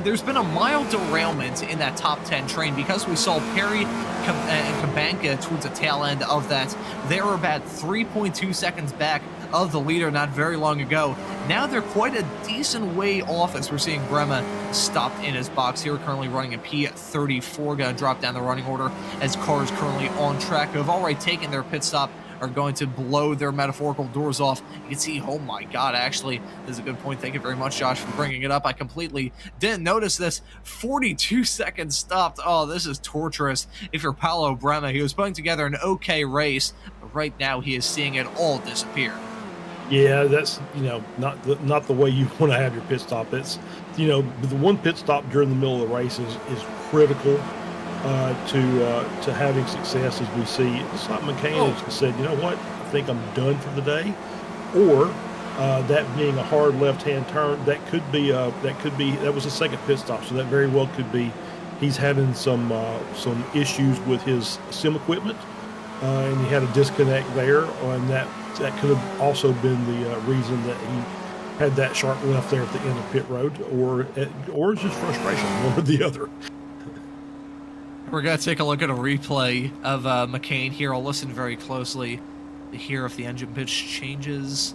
there's been a mild derailment in that top 10 train, because we saw Perry and Kabanka towards the tail end of that. They were about 3.2 seconds back of the leader not very long ago. Now they're quite a decent way off, as we're seeing Brema stopped in his box here, currently running a P34, going to drop down the running order as cars currently on track who have already taken their pit stop are going to blow their metaphorical doors off. You can see, oh my god, actually, this is a good point. Thank you very much, Josh, for bringing it up. I completely didn't notice this. 42 seconds stopped. Oh, this is torturous. If you're Paolo Brema, he was putting together an okay race, but right now he is seeing it all disappear. Yeah, that's not the way you want to have your pit stop. It's the one pit stop during the middle of the race is critical to having success, as we see. It's like McCain has said, you know what, I think I'm done for the day, or that being a hard left-hand turn, that was a second pit stop, so that very well could be he's having some issues with his sim equipment, and he had a disconnect there, and that could have also been the reason that he had that sharp left there at the end of pit road, or it's just frustration, one or the other. We're going to take a look at a replay of McCain here. I'll listen very closely to hear if the engine pitch changes.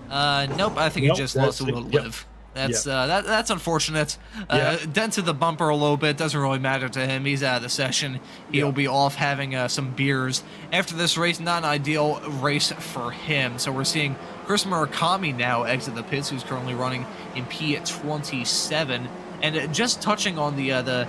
Nope, I think he just lost a little live. That's unfortunate. Dented the bumper a little bit. Doesn't really matter to him. He's out of the session. He'll be off having some beers after this race. Not an ideal race for him. So we're seeing Chris Murakami now exit the pits, who's currently running in P27. And just touching on the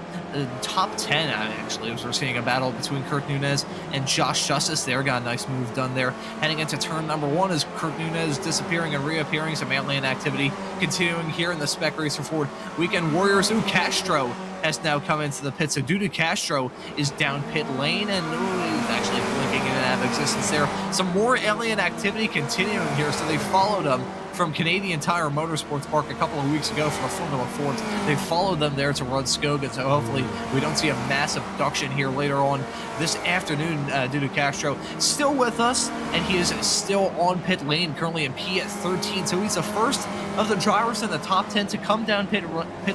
top 10, actually, as we're seeing a battle between Kurt Nunez and Josh Justice there. Got a nice move done there. Heading into turn number 1 is Kurt Nunez disappearing and reappearing. Some alien activity continuing here in the Spec Racer Ford Weekend Warriors. Ooh, Castro has now come into the pit. So Duda Castro is down pit lane, and he's actually blinking in and out of existence there. Some more alien activity continuing here. So they followed him from Canadian Tire Motorsports Park a couple of weeks ago for the Formula Fords. They followed them there to Rudskogen, so hopefully we don't see a massive abduction here later on this afternoon. Duda Castro still with us, and he is still on pit lane, currently in P13, so he's the first of the drivers in the top 10 to come down pit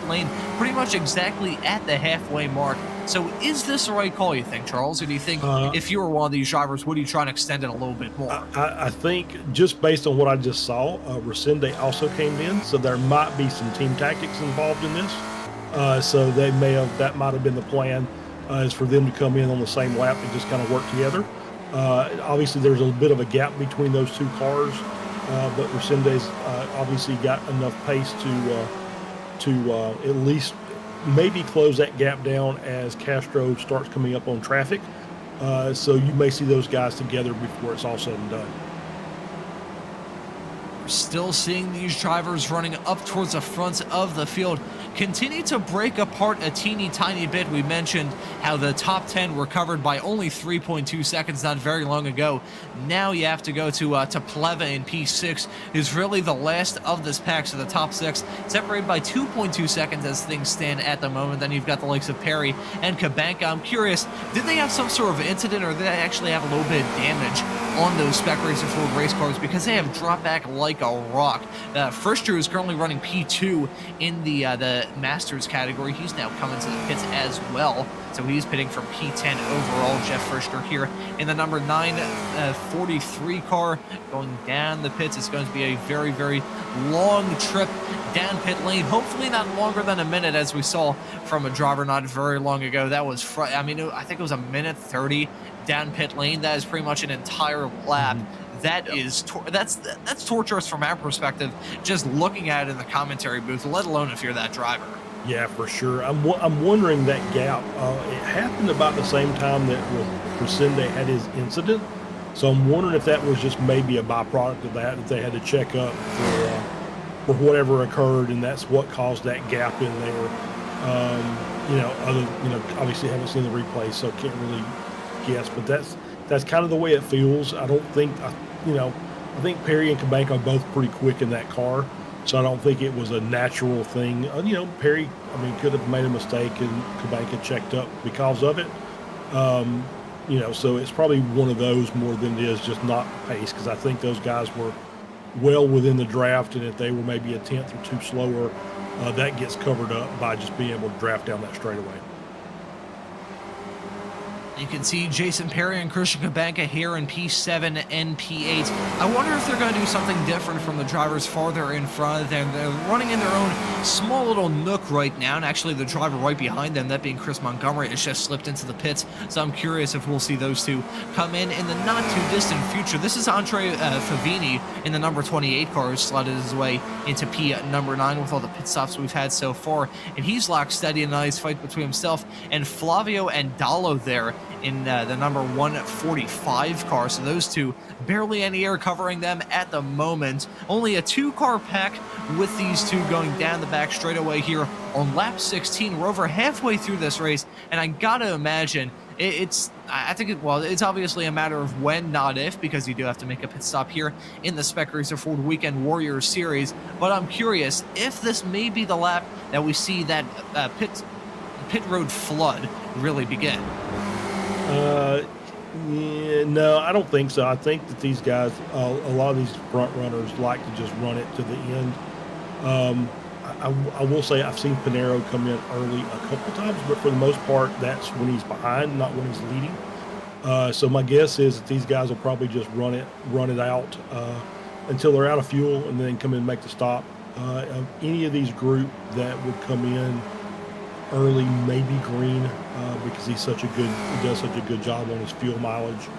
lane pretty much exactly at the halfway mark. So is this the right call, you think, Charles? Or do you think if you were one of these drivers, would you try and extend it a little bit more? I think just based on what I just saw, Resende also came in, so there might be some team tactics involved in this. So that might have been the plan, is for them to come in on the same lap and just kind of work together. Obviously, there's a bit of a gap between those two cars, but Resende's obviously got enough pace to at least maybe close that gap down as Castro starts coming up on traffic. So you may see those guys together before it's all said and done. We're still seeing these drivers running up towards the front of the field continue to break apart a teeny tiny bit. We mentioned how the top 10 were covered by only 3.2 seconds not very long ago. Now you have to go to Pleva in P6, who's really the last of this pack. So the top 6 separated by 2.2 seconds as things stand at the moment. Then you've got the likes of Perry and Kabanka. I'm curious, did they have some sort of incident, or did they actually have a little bit of damage on those Spec Racer Ford race cars, because they have dropped back like a rock? Frister is currently running P2 in the Masters category. He's now coming to the pits as well, so he's pitting from P10 overall. Jeff Frister here in the number 943 car going down the pits. It's going to be a very, very long trip down pit lane, hopefully not longer than a minute, as we saw from a driver not very long ago. That was I think it was a minute 30 down pit lane. That is pretty much an entire lap. That is that's torturous from our perspective, just looking at it in the commentary booth, let alone if you're that driver. Yeah, for sure. I'm wondering that gap. It happened about the same time that Resende had his incident, so I'm wondering if that was just maybe a byproduct of that they had to check up for whatever occurred, and that's what caused that gap in there. Obviously haven't seen the replay, so can't really guess, but that's kind of the way it feels. I think Perry and Kabanka are both pretty quick in that car, so I don't think it was a natural thing. Perry, could have made a mistake, and Kabanka checked up because of it. So it's probably one of those more than it is just not pace, because I think those guys were well within the draft, and if they were maybe a tenth or two slower, that gets covered up by just being able to draft down that straightaway. You can see Jason Perry and Christian Kabanka here in P7 and P8. I wonder if they're going to do something different from the drivers farther in front. They're running in their own small little nook right now, and actually the driver right behind them, that being Chris Montgomery, has just slipped into the pits. So I'm curious if we'll see those two come in the not-too-distant future. This is Andre Favini in the number 28 car, who slotted his way into P number 9 with all the pit stops we've had so far. And he's locked steady in a nice fight between himself and Flavio Andallo there in the number 145 car. So those two, barely any air covering them at the moment. Only a 2-car pack with these two going down the back straightaway here on lap 16. We're over halfway through this race, and I gotta imagine it's obviously a matter of when, not if, because you do have to make a pit stop here in the Spec Racer Ford Weekend Warriors Series. But I'm curious if this may be the lap that we see that pit road flood really begin. No, I don't think so. I think that these guys, a lot of these front runners like to just run it to the end. I will say I've seen Pinero come in early a couple times, but for the most part, that's when he's behind, not when he's leading. So my guess is that these guys will probably just run it out until they're out of fuel, and then come in and make the stop. Any of these group that would come in early, maybe Green, because he does such a good job on his fuel mileage.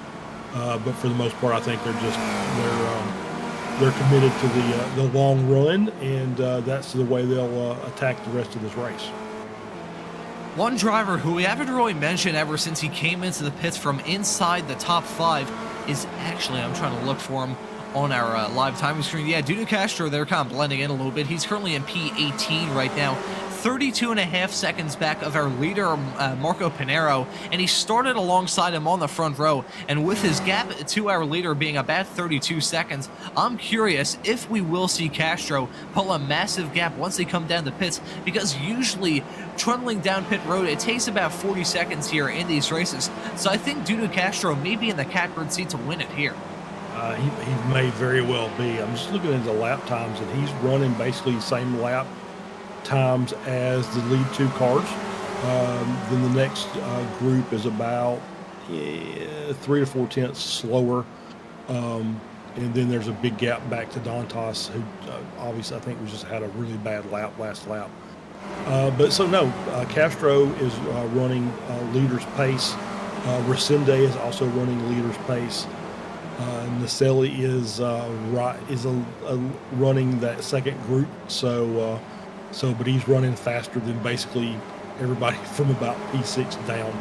But for the most part, I think they're they're committed to the long run, and that's the way they'll attack the rest of this race. One driver who we haven't really mentioned ever since he came into the pits from inside the top 5 is actually, I'm trying to look for him on our live timing screen. Yeah, Dudu Castro, they're kind of blending in a little bit. He's currently in P18 right now, 32.5 seconds back of our leader, Marco Pinero, and he started alongside him on the front row. And with his gap to our leader being about 32 seconds, I'm curious if we will see Castro pull a massive gap once they come down the pits, because usually trundling down pit road, it takes about 40 seconds here in these races. So I think Dudu Castro may be in the catbird seat to win it here. He may very well be. I'm just looking at the lap times, and he's running basically the same lap times as the lead 2 cars. Then the next group is about 3 to 4 tenths slower. And then there's a big gap back to Dantas, who obviously I think we just had a really bad last lap. But so no, Castro is running leader's pace. Resende is also running leader's pace. Naselli is running that second group. But he's running faster than basically everybody from about P6 down.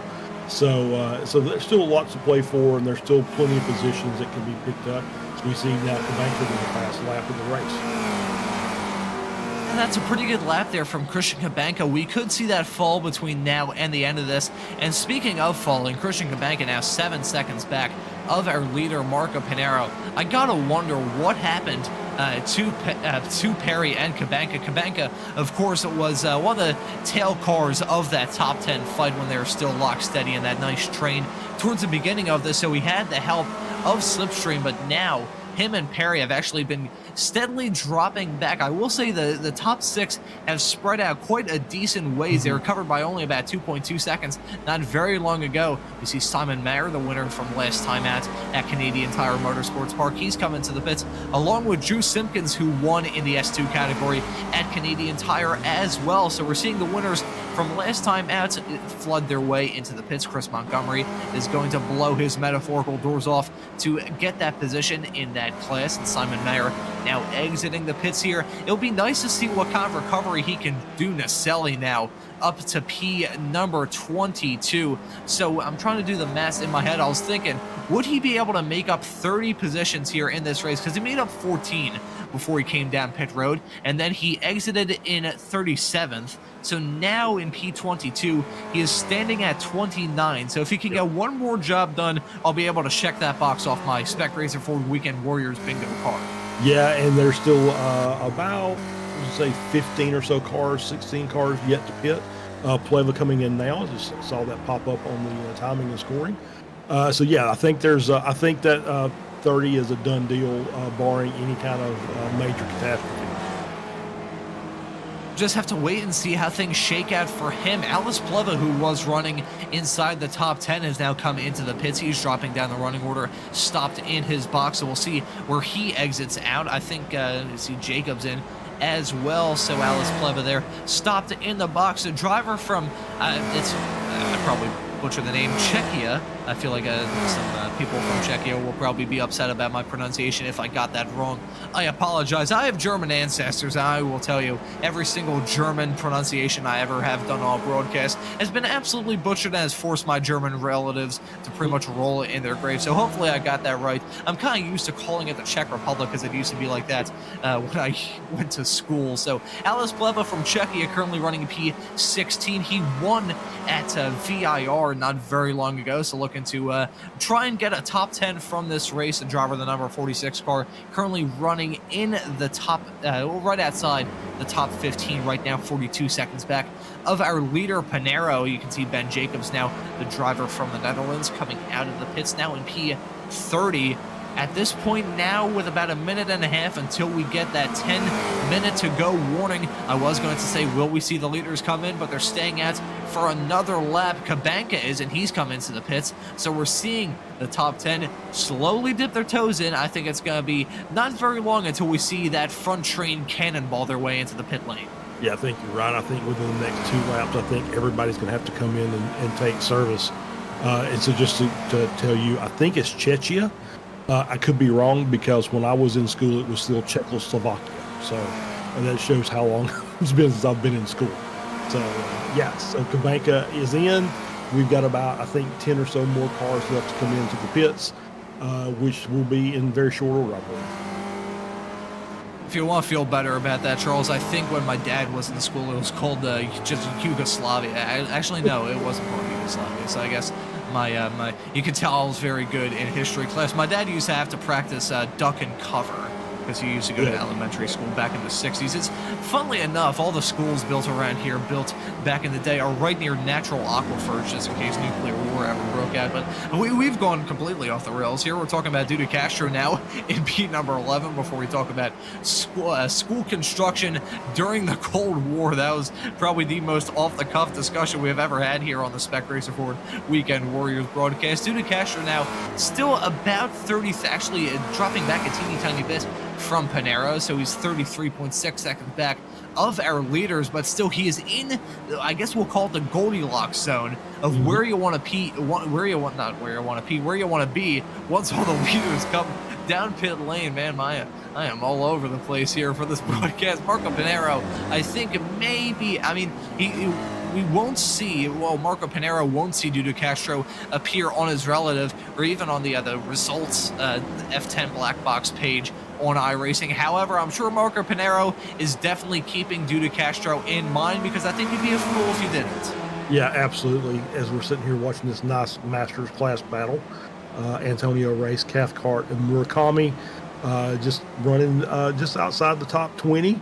So there's still lots to play for, and there's still plenty of positions that can be picked up. As we see now, Cabanca in the fast lap of the race. And that's a pretty good lap there from Christian Cabanca. We could see that fall between now and the end of this. And speaking of falling, Christian Cabanca now 7 seconds back of our leader, Marco Pinero. I gotta wonder what happened to Perry and Cabanca. Cabanca, of course, was one of the tail cars of that top 10 fight when they were still locked steady in that nice train towards the beginning of this. So he had the help of Slipstream, but now him and Perry have actually been steadily dropping back. I will say the top 6 have spread out quite a decent ways. They were covered by only about 2.2 seconds not very long ago. We see Simon Mayer, the winner from last time out at Canadian Tire Motorsports Park. He's coming to the pits, along with Drew Simpkins, who won in the S2 category at Canadian Tire as well. So we're seeing the winners from last time out flood their way into the pits. Chris Montgomery is going to blow his metaphorical doors off to get that position in that class, and Simon Mayer now exiting the pits here. It'll be nice to see what kind of recovery he can do. Naselli now up to P number 22. So I'm trying to do the math in my head. I was thinking, would he be able to make up 30 positions here in this race? Because he made up 14 before he came down pit road, and then he exited in 37th. So now in P22, he is standing at 29. So if he can get one more job done, I'll be able to check that box off my Spec Racer Ford Weekend Warriors bingo card. Yeah, and there's still about, say, 15 or so cars, 16 cars yet to pit. Pleva coming in now. I just saw that pop up on the timing and scoring. So yeah, I think that 30 is a done deal, barring any kind of major catastrophe. Just have to wait and see how things shake out for him. Alice Pleva, who was running inside the top 10, has now come into the pits. He's dropping down the running order, stopped in his box, so we'll see where he exits out. I think you see Jacobs in as well, so Alice Pleva there stopped in the box. A driver from I probably butcher the name, Czechia. I feel like some people from Czechia will probably be upset about my pronunciation if I got that wrong. I apologize. I have German ancestors, and I will tell you, every single German pronunciation I ever have done on broadcast has been absolutely butchered and has forced my German relatives to pretty much roll it in their grave. So hopefully I got that right. I'm kind of used to calling it the Czech Republic because it used to be like that when I went to school. So Alice Pleva from Czechia, currently running P16. He won at VIR not very long ago, so looking to try and get a top 10 from this race. The driver, the number 46 car, currently running in the top, right outside the top 15 right now, 42 seconds back of our leader, Pinero. You can see Ben Jacobs now, the driver from the Netherlands, coming out of the pits now in P30. At this point now, with about a minute and a half until we get that 10-minute to go warning, I was going to say, will we see the leaders come in? But they're staying out for another lap. Cabanca is, and he's come into the pits. So we're seeing the top 10 slowly dip their toes in. I think it's going to be not very long until we see that front train cannonball their way into the pit lane. Yeah, I think you're right. I think within the next 2 laps, I think everybody's going to have to come in and take service. And so just to tell you, I think it's Czechia. I could be wrong because when I was in school, it was still Czechoslovakia. So and that shows how long it's been since I've been in school. So yeah, so Kubanka is in. We've got about, I think, 10 or so more cars left to come into the pits, which will be in very short order, I believe. If you want to feel better about that, Charles, I think when my dad was in school, it was called just Yugoslavia. Actually, no, it wasn't called Yugoslavia. So I guess my you could tell I was very good in history class. My dad used to have to practice duck and cover because he used to go to elementary school back in the 60s. It's, funnily enough, all the schools built around here, built back in the day, are right near natural aquifers, just in case nuclear war ever broke out. But we've gone completely off the rails here. We're talking about Duda Castro now in P number 11 before we talk about school construction during the Cold War. That was probably the most off-the-cuff discussion we have ever had here on the Spec Racer Forward Weekend Warriors broadcast. Duda Castro now still about 30, actually dropping back a teeny tiny bit from Panero, so he's 33.6 seconds back of our leaders, but still he is in, I guess we'll call it the Goldilocks zone of where you want to where you want to be once all the leaders come down pit lane. Man, I am all over the place here for this broadcast. Marco Panero, I think maybe, I mean, we won't see, well, Marco Panero won't see Duda Castro appear on his relative or even on the results F10 black box page on iRacing. However, I'm sure Marco Panero is definitely keeping Duda Castro in mind because I think you'd be a fool if you didn't. Yeah, absolutely. As we're sitting here watching this nice Masters class battle, Antonio Race, Cathcart, and Murakami just running just outside the top 20.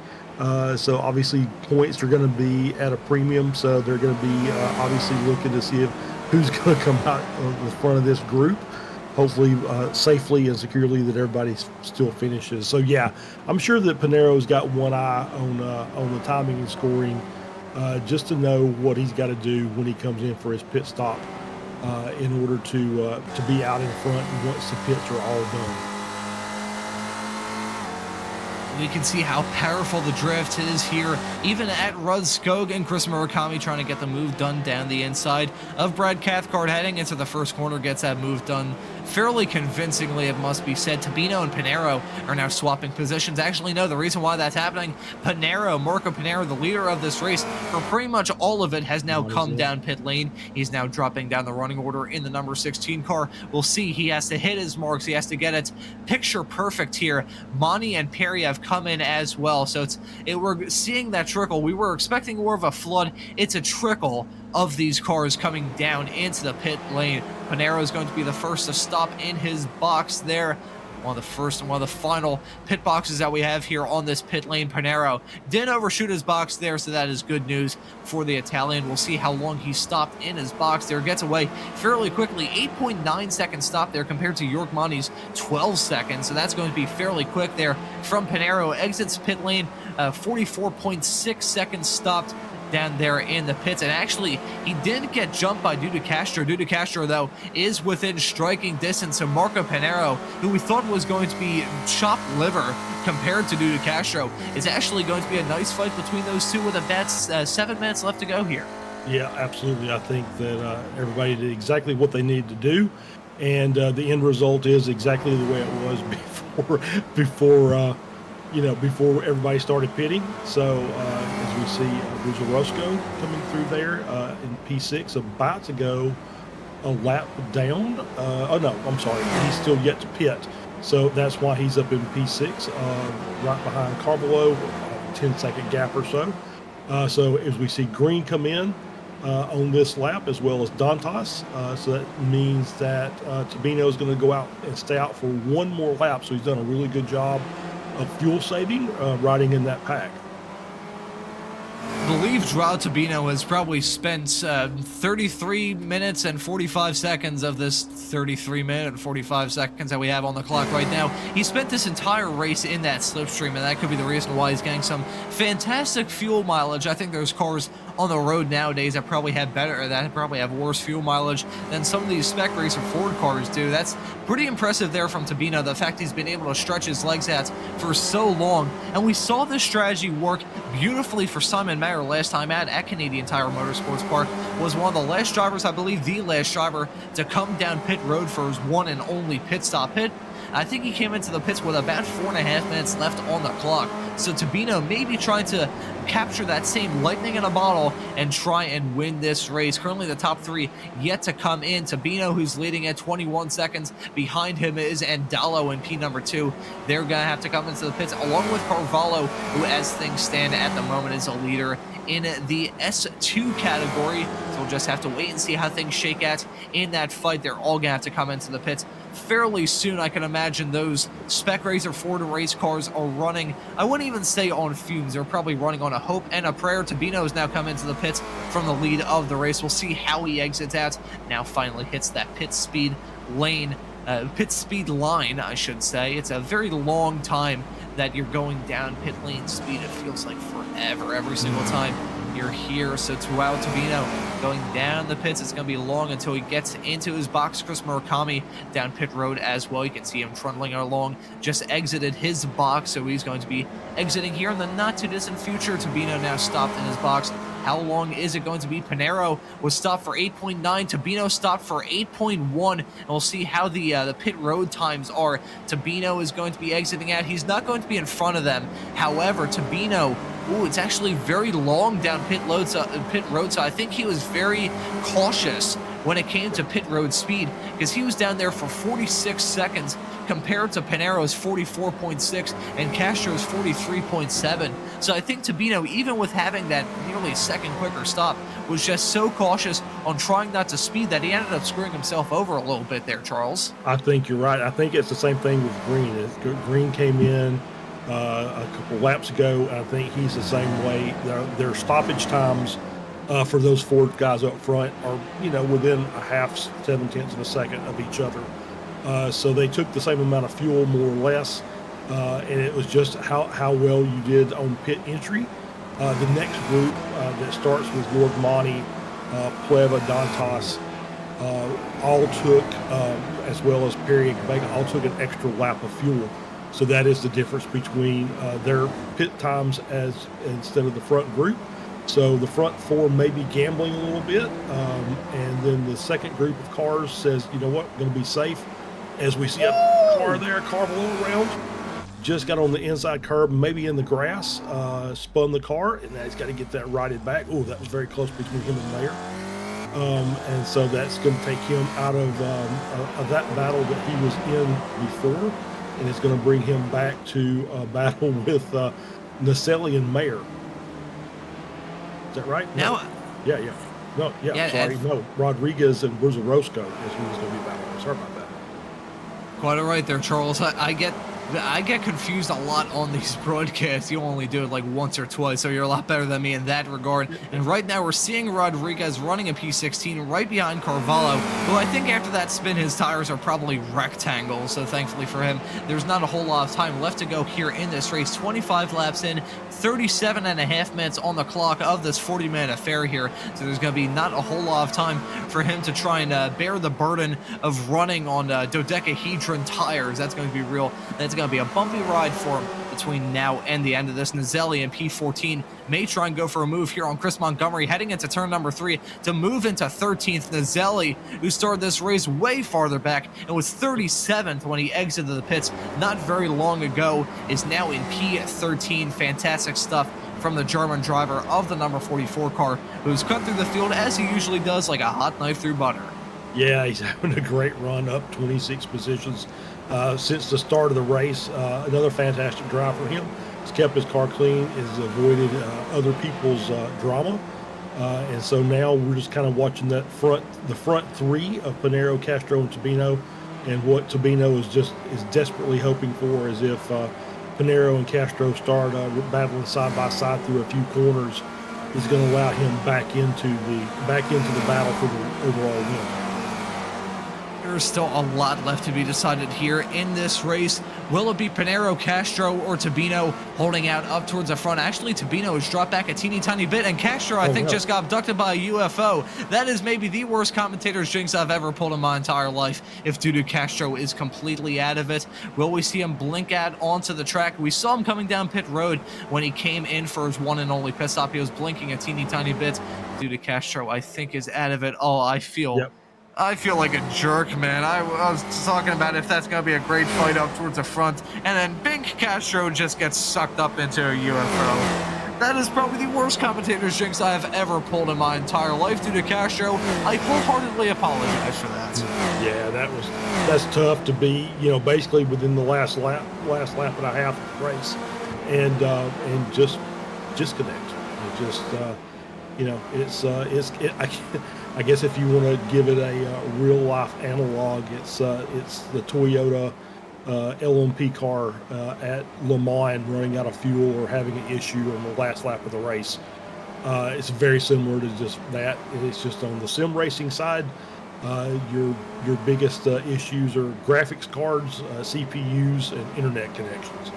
So obviously points are going to be at a premium. So they're going to be obviously looking to see who's going to come out of the front of this group. Hopefully safely and securely that everybody still finishes. So yeah, I'm sure that Panero's got one eye on the timing and scoring, just to know what he's got to do when he comes in for his pit stop, in order to be out in front once the pits are all done. You can see how powerful the drift is here, even at Rudskogen. Chris Murakami trying to get the move done down the inside of Brad Cathcart, heading into the first corner, gets that move done fairly convincingly, it must be said. Tabino and Panero are now swapping positions. Actually, no, the reason why that's happening, Marco Panero, the leader of this race, for pretty much all of it, has now come down pit lane. He's now dropping down the running order in the number 16 car. We'll see, he has to hit his marks. He has to get it picture perfect here. Mani and Perry have come in as well, so we're seeing that trickle. We were expecting more of a flood. It's a trickle of these cars coming down into the pit lane. Panero is going to be the first to stop in his box there. One of the first and one of the final pit boxes that we have here on this pit lane. Panero didn't overshoot his box there, so that is good news for the Italian. We'll see how long he stopped in his box there. Gets away fairly quickly. 8.9 second stop there compared to York Monty's 12 seconds, so that's going to be fairly quick there from Panero. Exits pit lane, 44.6 seconds stopped down there in the pits, and actually he didn't get jumped by Duda Castro. Duda Castro, though, is within striking distance of Marco Panero, who we thought was going to be chopped liver compared to Duda Castro. It's actually going to be a nice fight between those two with about 7 minutes left to go here. Yeah, absolutely. I think that everybody did exactly what they needed to do, and the end result is exactly the way it was before everybody started pitting. So as we see Rizzo Roscoe coming through there in P6, about to go a lap down. Oh no, I'm sorry, he's still yet to pit. So that's why he's up in P6, right behind Carvalho, 10-second gap or so. So as we see Green come in on this lap, as well as Dantas. So that means that Tabino is going to go out and stay out for one more lap. So he's done a really good job of fuel saving, riding in that pack. I believe Joao Tabino has probably spent 33 minutes and 45 seconds of this 33-minute and 45 seconds that we have on the clock right now. He spent this entire race in that slipstream, and that could be the reason why he's getting some fantastic fuel mileage. I think there's cars on the road nowadays that probably have worse fuel mileage than some of these Spec Racer Ford cars do. That's pretty impressive there from Tabino, the fact he's been able to stretch his legs out for so long. And we saw this strategy work beautifully for Simon Mayer last time at Canadian Tire Motorsports Park. Was one of the last drivers, I believe the last driver, to come down pit road for his one and only pit stop. I think he came into the pits with about 4.5 minutes left on the clock. So Tabino maybe trying to capture that same lightning in a bottle and try and win this race. Currently the top 3 yet to come in. Tabino, who's leading at 21 seconds. Behind him is Andallo in P number 2. They're going to have to come into the pits along with Carvalho, who as things stand at the moment is a leader in the S2 category. So we'll just have to wait and see how things shake out in that fight. They're all going to have to come into the pits fairly soon. I can imagine those Spec Racer Ford race cars are running, I wouldn't even say on fumes, they're probably running on a hope and a prayer. Tabino has now come into the pits from the lead of the race. We'll see how he exits out. Now finally hits that pit speed line, I should say. It's a very long time that you're going down pit lane speed. It feels like forever every single time you're here. So Tuao Tabino going down the pits. It's going to be long until he gets into his box. Chris Murakami down pit road as well. You can see him trundling along, just exited his box, so he's going to be exiting here in the not too distant future. Tabino now stopped in his box. How long is it going to be? Pinero was stopped for 8.9. Tabino stopped for 8.1. And we'll see how the pit road times are. Tabino is going to be exiting out. He's not going to be in front of them. However, Tabino, it's actually very long down pit road. So I think he was very cautious when it came to pit road speed, because he was down there for 46 seconds compared to Pinero's 44.6 and Castro's 43.7. So I think Tabino, even with having that nearly a second quicker stop, was just so cautious on trying not to speed that he ended up screwing himself over a little bit there, Charles. I think you're right. I think it's the same thing with Green. Green came in a couple laps ago. I think he's the same way. Their stoppage times for those Ford guys up front are, within a half, 7/10 of a second of each other. So they took the same amount of fuel, more or less, and it was just how well you did on pit entry. The next group that starts with Lord Monty, Pleva, Dantas, all took, as well as Perry and Cabega, all took an extra lap of fuel. So that is the difference between their pit times instead of the front group. So the front 4 may be gambling a little bit, and then the second group of cars says, you know what, going to be safe. As we see a car there, car below around, just got on the inside curb, maybe in the grass, spun the car, and now he's got to get that righted back. Oh, that was very close between him and Mayer. And so that's going to take him out of that battle that he was in before, and it's going to bring him back to a battle with Naselli and Mayer. Is that right? Now, yeah. No, sorry. No, Rodriguez and Roscoe is who he's going to be battling. Sorry about that. Quite all right there, Charles. I get confused a lot on these broadcasts. You only do it like once or twice, so you're a lot better than me in that regard. And right now we're seeing Rodriguez running a P16 right behind Carvalho, who I think after that spin his tires are probably rectangles, so thankfully for him, there's not a whole lot of time left to go here in this race. 25 laps in, 37.5 minutes on the clock of this 40-minute affair here, so there's going to be not a whole lot of time for him to try and bear the burden of running on dodecahedron tires. That's going to be real. That's going to be a bumpy ride for him between now and the end of this. Nazelli in P14 may try and go for a move here on Chris Montgomery, heading into turn number 3 to move into 13th. Nazelli, who started this race way farther back and was 37th when he exited the pits not very long ago, is now in P13. Fantastic stuff from the German driver of the number 44 car, who's cut through the field as he usually does, like a hot knife through butter. Yeah, he's having a great run, up 26 positions since the start of the race. Another fantastic drive for him. He's kept his car clean, has avoided other people's drama. And so now we're just kind of watching the front 3 of Pinero, Castro, and Tabino. And what Tabino is desperately hoping for is if Pinero and Castro start battling side by side through a few corners, is going to allow him back into the battle for the overall win. There's still a lot left to be decided here in this race. Will it be Pinero, Castro, or Tabino holding out up towards the front? Actually, Tabino has dropped back a teeny tiny bit, and Castro, I think, just got abducted by a UFO. That is maybe the worst commentator's jinx I've ever pulled in my entire life, if Dudu Castro is completely out of it. Will we see him blink out onto the track? We saw him coming down pit road when he came in for his one and only pit stop. He was blinking a teeny tiny bit. Dudu Castro, I think, is out of it. Oh, I feel... Yep. I feel like a jerk, man. I was talking about if that's going to be a great fight up towards the front, and then Bink Castro just gets sucked up into a UFO. That is probably the worst commentator's jinx I have ever pulled in my entire life due to Castro. I wholeheartedly apologize for that. Yeah, that's tough to be, basically within the last lap and a half of the race, and just connect. It just, I guess if you want to give it a real life analog, it's the Toyota LMP car at Le Mans running out of fuel or having an issue on the last lap of the race. It's very similar to just that. It's just on the sim racing side. Your biggest issues are graphics cards, CPUs, and internet connections.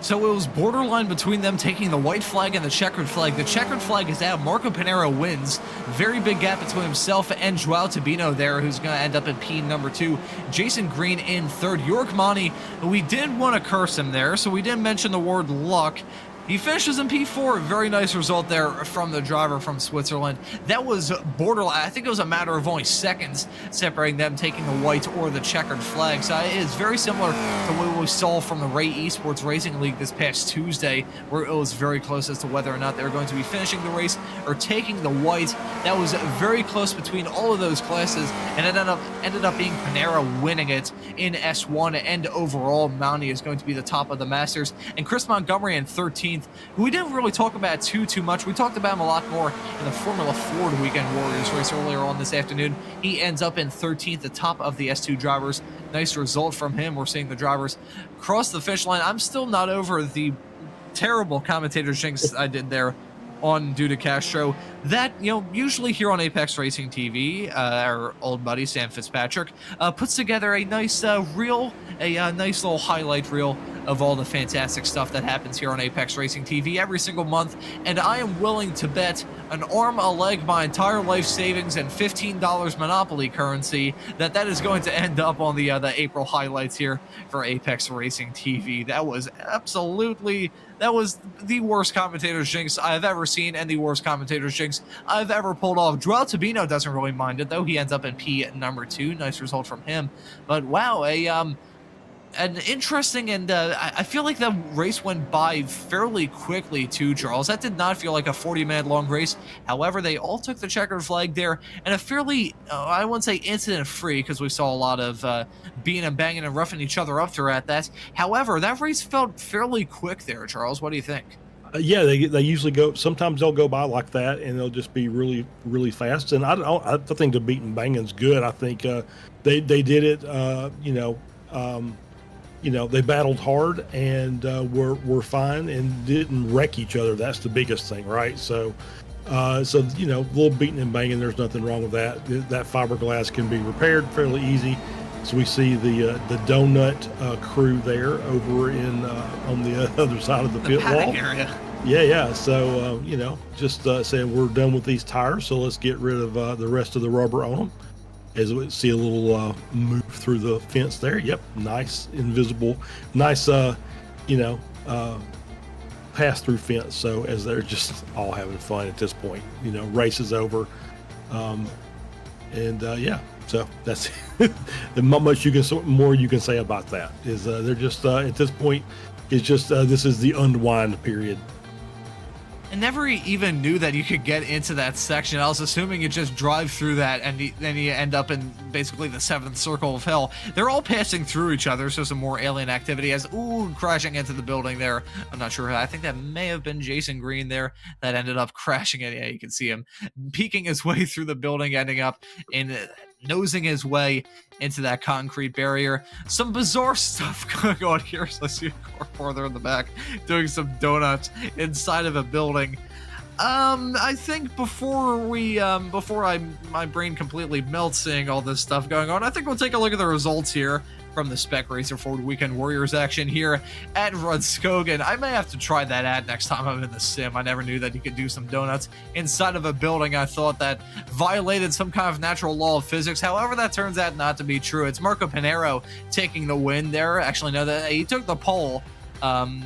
So it was borderline between them taking the white flag and the checkered flag. The checkered flag is out. Marco Pinero wins. Very big gap between himself and Joao Tabino there, who's going to end up in P number 2. Jason Green in 3rd. York Monty, we did want to curse him there, so we didn't mention the word luck. He finishes in P4. Very nice result there from the driver from Switzerland. That was borderline. I think it was a matter of only seconds separating them taking the white or the checkered flag. So it is very similar to what we saw from the Ray Esports Racing League this past Tuesday, where it was very close as to whether or not they were going to be finishing the race or taking the white. That was very close between all of those classes, and it ended up being Panera winning it in S1, and overall, Mounty is going to be the top of the Masters, and Chris Montgomery in 13th. Who we didn't really talk about too much. We talked about him a lot more in the Formula Ford Weekend Warriors race earlier on this afternoon. He ends up in 13th, the top of the S2 drivers. Nice result from him. We're seeing the drivers cross the finish line. I'm still not over the terrible commentator jinx I did there on due to Castro. That, usually here on Apex Racing TV, our old buddy Sam Fitzpatrick puts together a nice reel, a nice little highlight reel of all the fantastic stuff that happens here on Apex Racing TV every single month, and I am willing to bet an arm, a leg, my entire life savings, and $15 Monopoly currency that is going to end up on the April highlights here for Apex Racing TV. That was the worst commentator's jinx I've ever seen, and the worst commentator's jinx I've ever pulled off. Joao Tabino doesn't really mind it, though. He ends up in P at number 2. Nice result from him. But wow, an interesting, and I feel like that race went by fairly quickly too, Charles. That did not feel like a 40-minute long race. However, they all took the checkered flag there, and a fairly, I wouldn't say incident-free, because we saw a lot of beating and banging and roughing each other up throughout that. However, that race felt fairly quick there, Charles. What do you think? Yeah, they usually go. Sometimes they'll go by like that, and they'll just be really, really fast. And I think the beating and banging's good. I think they did it. They battled hard and were fine and didn't wreck each other. That's the biggest thing, right? So a little beating and banging, there's nothing wrong with that. That fiberglass can be repaired fairly easy. So we see the donut crew there over in on the other side of the pit wall. Area. Yeah. So just saying we're done with these tires, so let's get rid of the rest of the rubber on them. As we see a little move through the fence there. Yep, nice invisible, nice pass-through fence. So as they're just all having fun at this point, race is over, so that's not much more you can say about that. Is they're just at this point, it's just this is the unwind period. I never even knew that you could get into that section. I was assuming you just drive through that and then you end up in basically the 7th circle of hell. They're all passing through each other, so some more alien activity as, crashing into the building there. I'm not sure. I think that may have been Jason Green there that ended up crashing it. Yeah, you can see him peeking his way through the building, ending up in nosing his way into that concrete barrier. Some bizarre stuff going on here. So I see a car farther in the back doing some donuts inside of a building. I think before my brain completely melts seeing all this stuff going on, I think we'll take a look at the results here from the Spec Racer Ford Weekend Warriors action here at Rudskogen. I may have to try that ad next time I'm in the sim. I never knew that you could do some donuts inside of a building. I thought that violated some kind of natural law of physics. However, that turns out not to be true. It's Marco Pinero taking the win there. Actually, no, that he took the pole.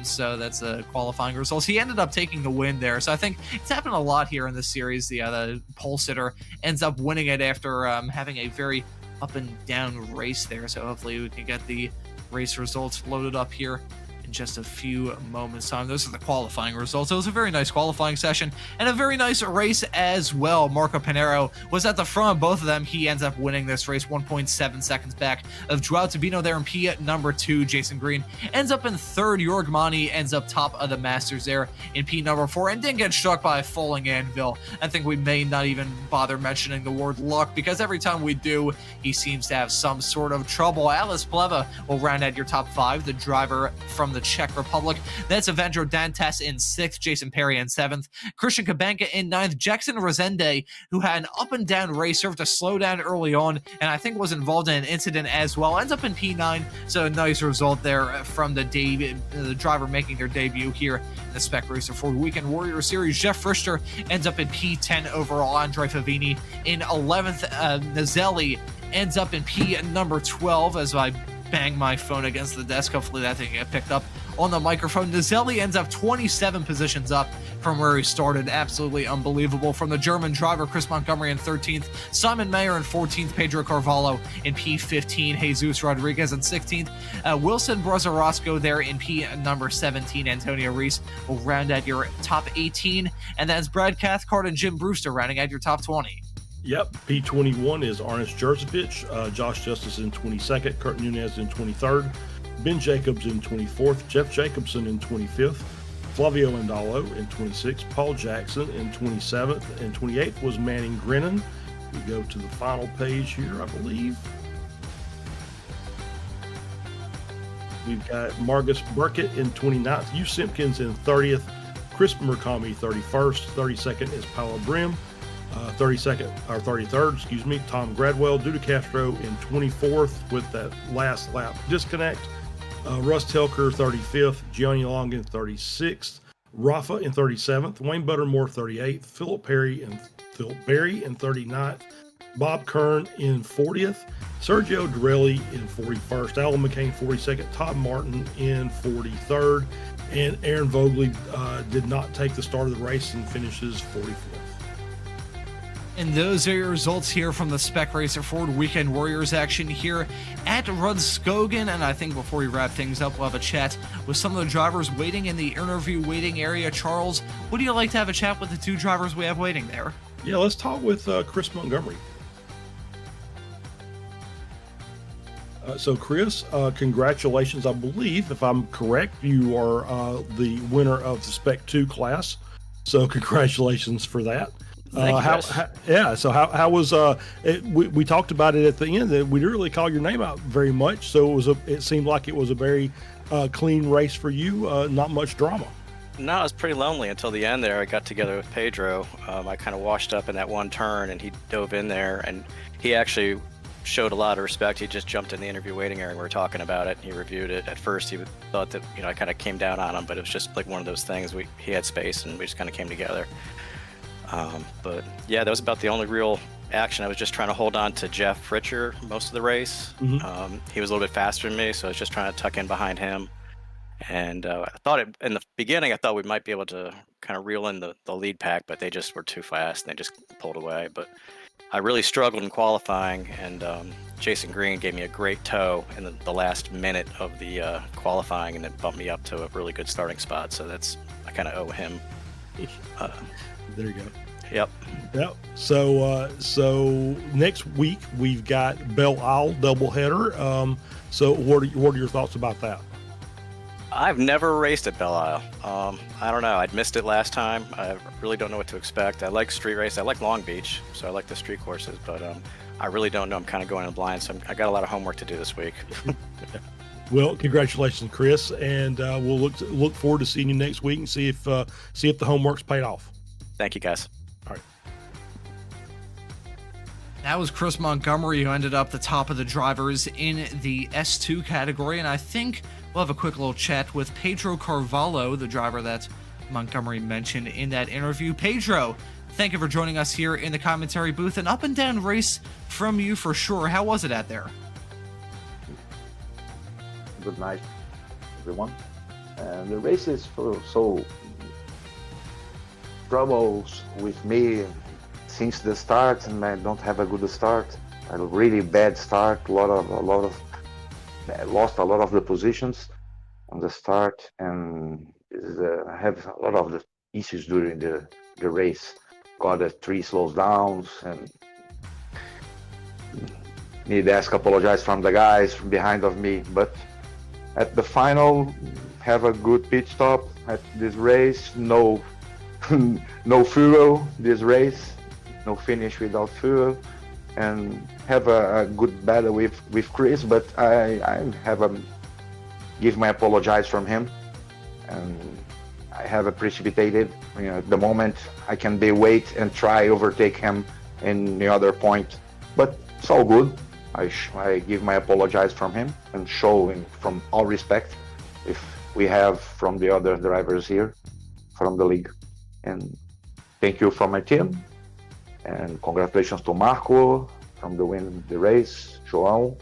So that's the qualifying results. He ended up taking the win there. So I think it's happened a lot here in this series. The pole sitter ends up winning it after having a very up and down race there. So hopefully we can get the race results loaded up here in just a few moments time. Those are the qualifying results. It was a very nice qualifying session and a very nice race as well. Marco Pinero was at the front of both of them. He ends up winning this race 1.7 seconds back of Joao Tabino there in P number 2. Jason Green ends up in 3rd. Jorg Mani ends up top of the Masters there in P number 4 and didn't get struck by a falling anvil. I think we may not even bother mentioning the word luck because every time we do, he seems to have some sort of trouble. Alice Pleva will round out your top 5. The driver from the Czech Republic. That's Evandro Dantas in 6th, Jason Perry in 7th, Christian Kabanka in 9th, Jackson Resende, who had an up and down race, served to slow down early on, and I think was involved in an incident as well, ends up in P9, so a nice result there from the driver making their debut here in the Spec Racer Ford Weekend Warrior Series. Jeff Frister ends up in P10 overall, Andre Favini in 11th, Nazelli ends up in P number 12 as I bang my phone against the desk. Hopefully that thing get picked up on the microphone. Nazelli ends up 27 positions up from where he started. Absolutely unbelievable. From the German driver, Chris Montgomery in 13th, Simon Mayer in 14th, Pedro Carvalho in P15, Jesus Rodriguez in 16th, Wilson Brozarosco there in P number 17, Antonio Reese will round out your top 18, and that's Brad Cathcart and Jim Brewster rounding out your top 20. Yep, P21 is Arnis Jerzevich, Josh Justice in 22nd, Kurt Nunez in 23rd, Ben Jacobs in 24th, Jeff Jacobson in 25th, Flavio Andalo in 26th, Paul Jackson in 27th, and 28th was Manning Grennan. We go to the final page here, I believe. We've got Marcus Burkett in 29th, Hugh Simpkins in 30th, Chris Murakami 31st, 32nd is Paolo Brim. 33rd, Tom Gradwell, Duda Castro in 24th with that last lap disconnect. Russ Telker 35th, Gianni Long in 36th, Rafa in 37th, Wayne Buttermore 38th, Philip Berry in 39th, Bob Kern in 40th, Sergio Dorelli in 41st, Alan McCain 42nd, Todd Martin in 43rd, and Aaron Vogley did not take the start of the race and finishes 44th. And those are your results here from the Spec Racer Ford Weekend Warriors action here at Rudskogen. And I think before we wrap things up, we'll have a chat with some of the drivers waiting in the interview waiting area. Charles, would you like to have a chat with the 2 drivers we have waiting there? Yeah, let's talk with Chris Montgomery. So Chris, congratulations. I believe, if I'm correct, you are the winner of the Spec 2 class. So congratulations for that. So how was we talked about it at the end that we didn't really call your name out very much, so it seemed like it was a very clean race for you, not much drama. No, it was pretty lonely until the end there. I got together with Pedro. I kind of washed up in that one turn and he dove in there and he actually showed a lot of respect. He just jumped in the interview waiting area and we were talking about it. He reviewed it. At first he thought that I kind of came down on him, but it was just like one of those things. He had space and we just kind of came together. But yeah, that was about the only real action. I was just trying to hold on to Jeff Fritcher most of the race. Mm-hmm. He was a little bit faster than me, so I was just trying to tuck in behind him. And I thought in the beginning, I thought we might be able to kind of reel in the lead pack, but they just were too fast and they just pulled away. But I really struggled in qualifying, and Jason Green gave me a great tow in the last minute of the qualifying, and it bumped me up to a really good starting spot. So I kind of owe him. There you go. Yep. So next week we've got Belle Isle doubleheader. So what are your thoughts about that? I've never raced at Belle Isle. I don't know. I'd missed it last time. I really don't know what to expect. I like street race. I like Long Beach, so I like the street courses. But I really don't know. I'm kind of going in blind, so I got a lot of homework to do this week. Well, congratulations, Chris, and we'll look forward to seeing you next week and see if the homework's paid off. Thank you, guys. All right. That was Chris Montgomery, who ended up the top of the drivers in the S2 category. And I think we'll have a quick little chat with Pedro Carvalho, the driver that Montgomery mentioned in that interview. Pedro, thank you for joining us here in the commentary booth. An up and down race from you for sure. How was it out there? Good night, everyone. And the race is so troubles with me since the start, and I don't have a good start. A really bad start. Lost a lot of the positions on the start, and I have a lot of the issues during the race. Got 3 slows downs, and need to apologize from the guys behind of me. But at the final, have a good pit stop at this race. No, no fuel this race. No finish without fuel, and have a good battle with Chris. But I have give my apologize from him, and I have a precipitated. At the moment I can be wait and try overtake him in the other point, but it's all good. I give my apologize from him and show him from all respect if we have from the other drivers here from the league. And thank you from my team, and congratulations to Marco from the win the race, João,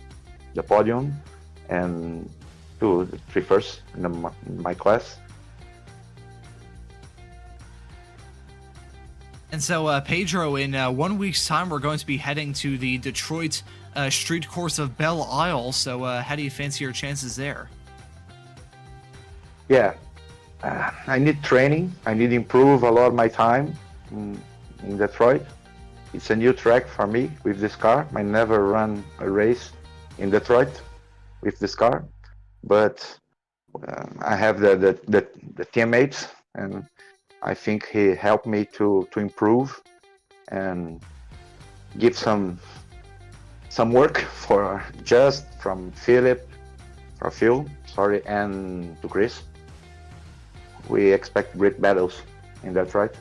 the podium, and to the 3 first in my class. And so, Pedro, in 1 week's time, we're going to be heading to the Detroit street course of Belle Isle. So, how do you fancy your chances there? Yeah, I need training. I need to improve a lot of my time in Detroit. It's a new track for me with this car. I never run a race in Detroit with this car, but I have the teammates, and I think he helped me to improve and give some work for just from Phil, and to Chris. We expect great battles in Detroit.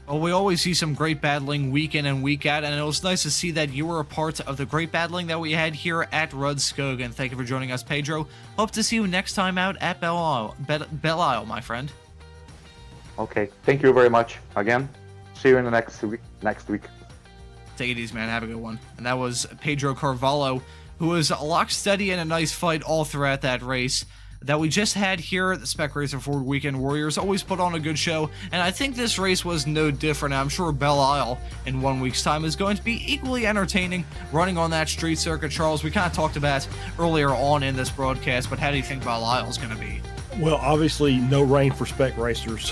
Well, we always see some great battling week in and week out, and it was nice to see that you were a part of the great battling that we had here at Rudskogen. Thank you for joining us, Pedro. Hope to see you next time out at Belle Isle, my friend. Okay, thank you very much again. See you in the next week. Take it easy, man. Have a good one. And that was Pedro Carvalho, who was lock steady in a nice fight all throughout that race that we just had here at the Spec Racer Ford Weekend Warriors. Always put on a good show, and I think this race was no different. I'm sure Belle Isle in 1 week's time is going to be equally entertaining running on that street circuit. Charles, we kind of talked about earlier on in this broadcast, but how do you think Belle Isle is going to be? Well, obviously no rain for spec racers.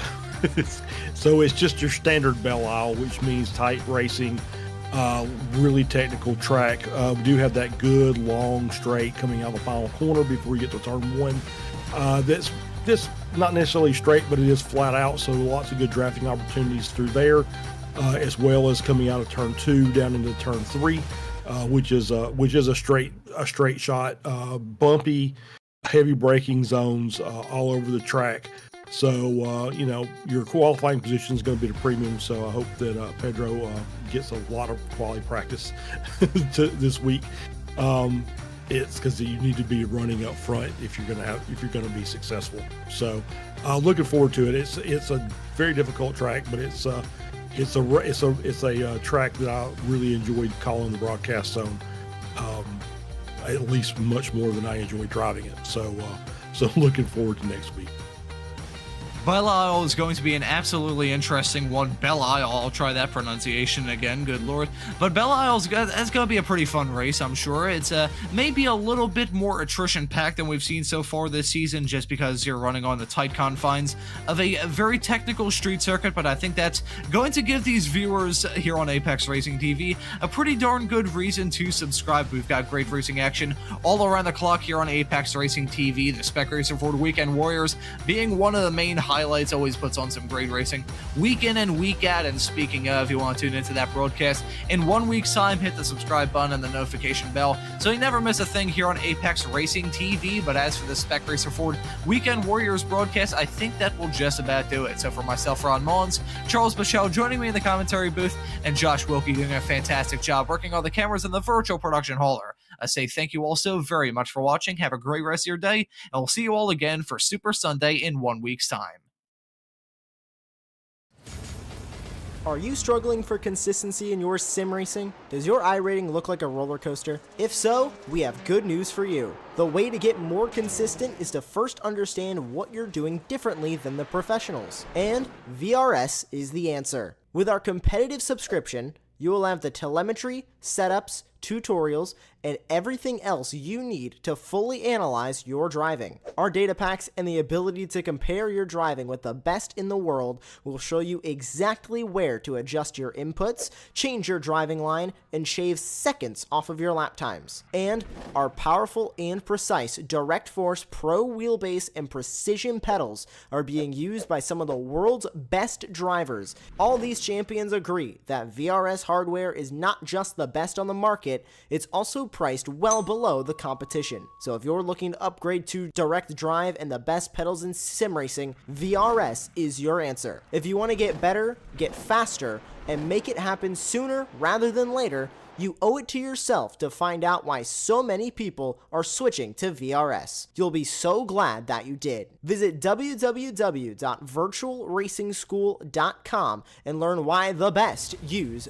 So it's just your standard Belle Isle, which means tight racing, really technical track. We do have that good long straight coming out of the final corner before we get to turn 1. That's just not necessarily straight, but it is flat out, so lots of good drafting opportunities through there, as well as coming out of turn 2 down into turn 3, which is a straight shot, bumpy, heavy braking zones all over the track. So, your qualifying position is going to be the premium. So I hope that Pedro gets a lot of quality practice this week. It's because you need to be running up front if you're going to be successful. So, looking forward to it. It's a very difficult track, but it's a track that I really enjoyed calling the broadcast zone. At least much more than I enjoy driving it. So I'm looking forward to next week. Belle Isle is going to be an absolutely interesting one. Belle Isle, I'll try that pronunciation again, good lord. But Belle Isle's going to be a pretty fun race, I'm sure. It's maybe a little bit more attrition-packed than we've seen so far this season, just because you're running on the tight confines of a very technical street circuit, but I think that's going to give these viewers here on Apex Racing TV a pretty darn good reason to subscribe. We've got great racing action all around the clock here on Apex Racing TV. The Spec Racer Ford Weekend Warriors being one of the main highlights, always puts on some great racing week in and week out. And speaking of, you want to tune into that broadcast in 1 week's time, hit the subscribe button and the notification bell so you never miss a thing here on Apex Racing TV. But as for the Spec Racer Ford Weekend Warriors broadcast, I think that will just about do it. So for myself, Ron Mullins, Charles Bichelle joining me in the commentary booth, and Josh Wilkie doing a fantastic job working on the cameras in the virtual production hauler, I say thank you all so very much for watching. Have a great rest of your day, and we'll see you all again for Super Sunday in 1 week's time. Are you struggling for consistency in your sim racing? Does your iRating look like a roller coaster? If so, we have good news for you. The way to get more consistent is to first understand what you're doing differently than the professionals. And VRS is the answer. With our competitive subscription, you will have the telemetry, setups, tutorials, and everything else you need to fully analyze your driving. Our data packs and the ability to compare your driving with the best in the world will show you exactly where to adjust your inputs, change your driving line, and shave seconds off of your lap times. And our powerful and precise Direct Force Pro wheelbase and precision pedals are being used by some of the world's best drivers. All these champions agree that VRS hardware is not just the best on the market, it's also priced well below the competition. So if you're looking to upgrade to direct drive and the best pedals in sim racing, VRS is your answer. If you want to get better, get faster, and make it happen sooner rather than later, you owe it to yourself to find out why so many people are switching to VRS. You'll be so glad that you did. Visit www.virtualracingschool.com and learn why the best use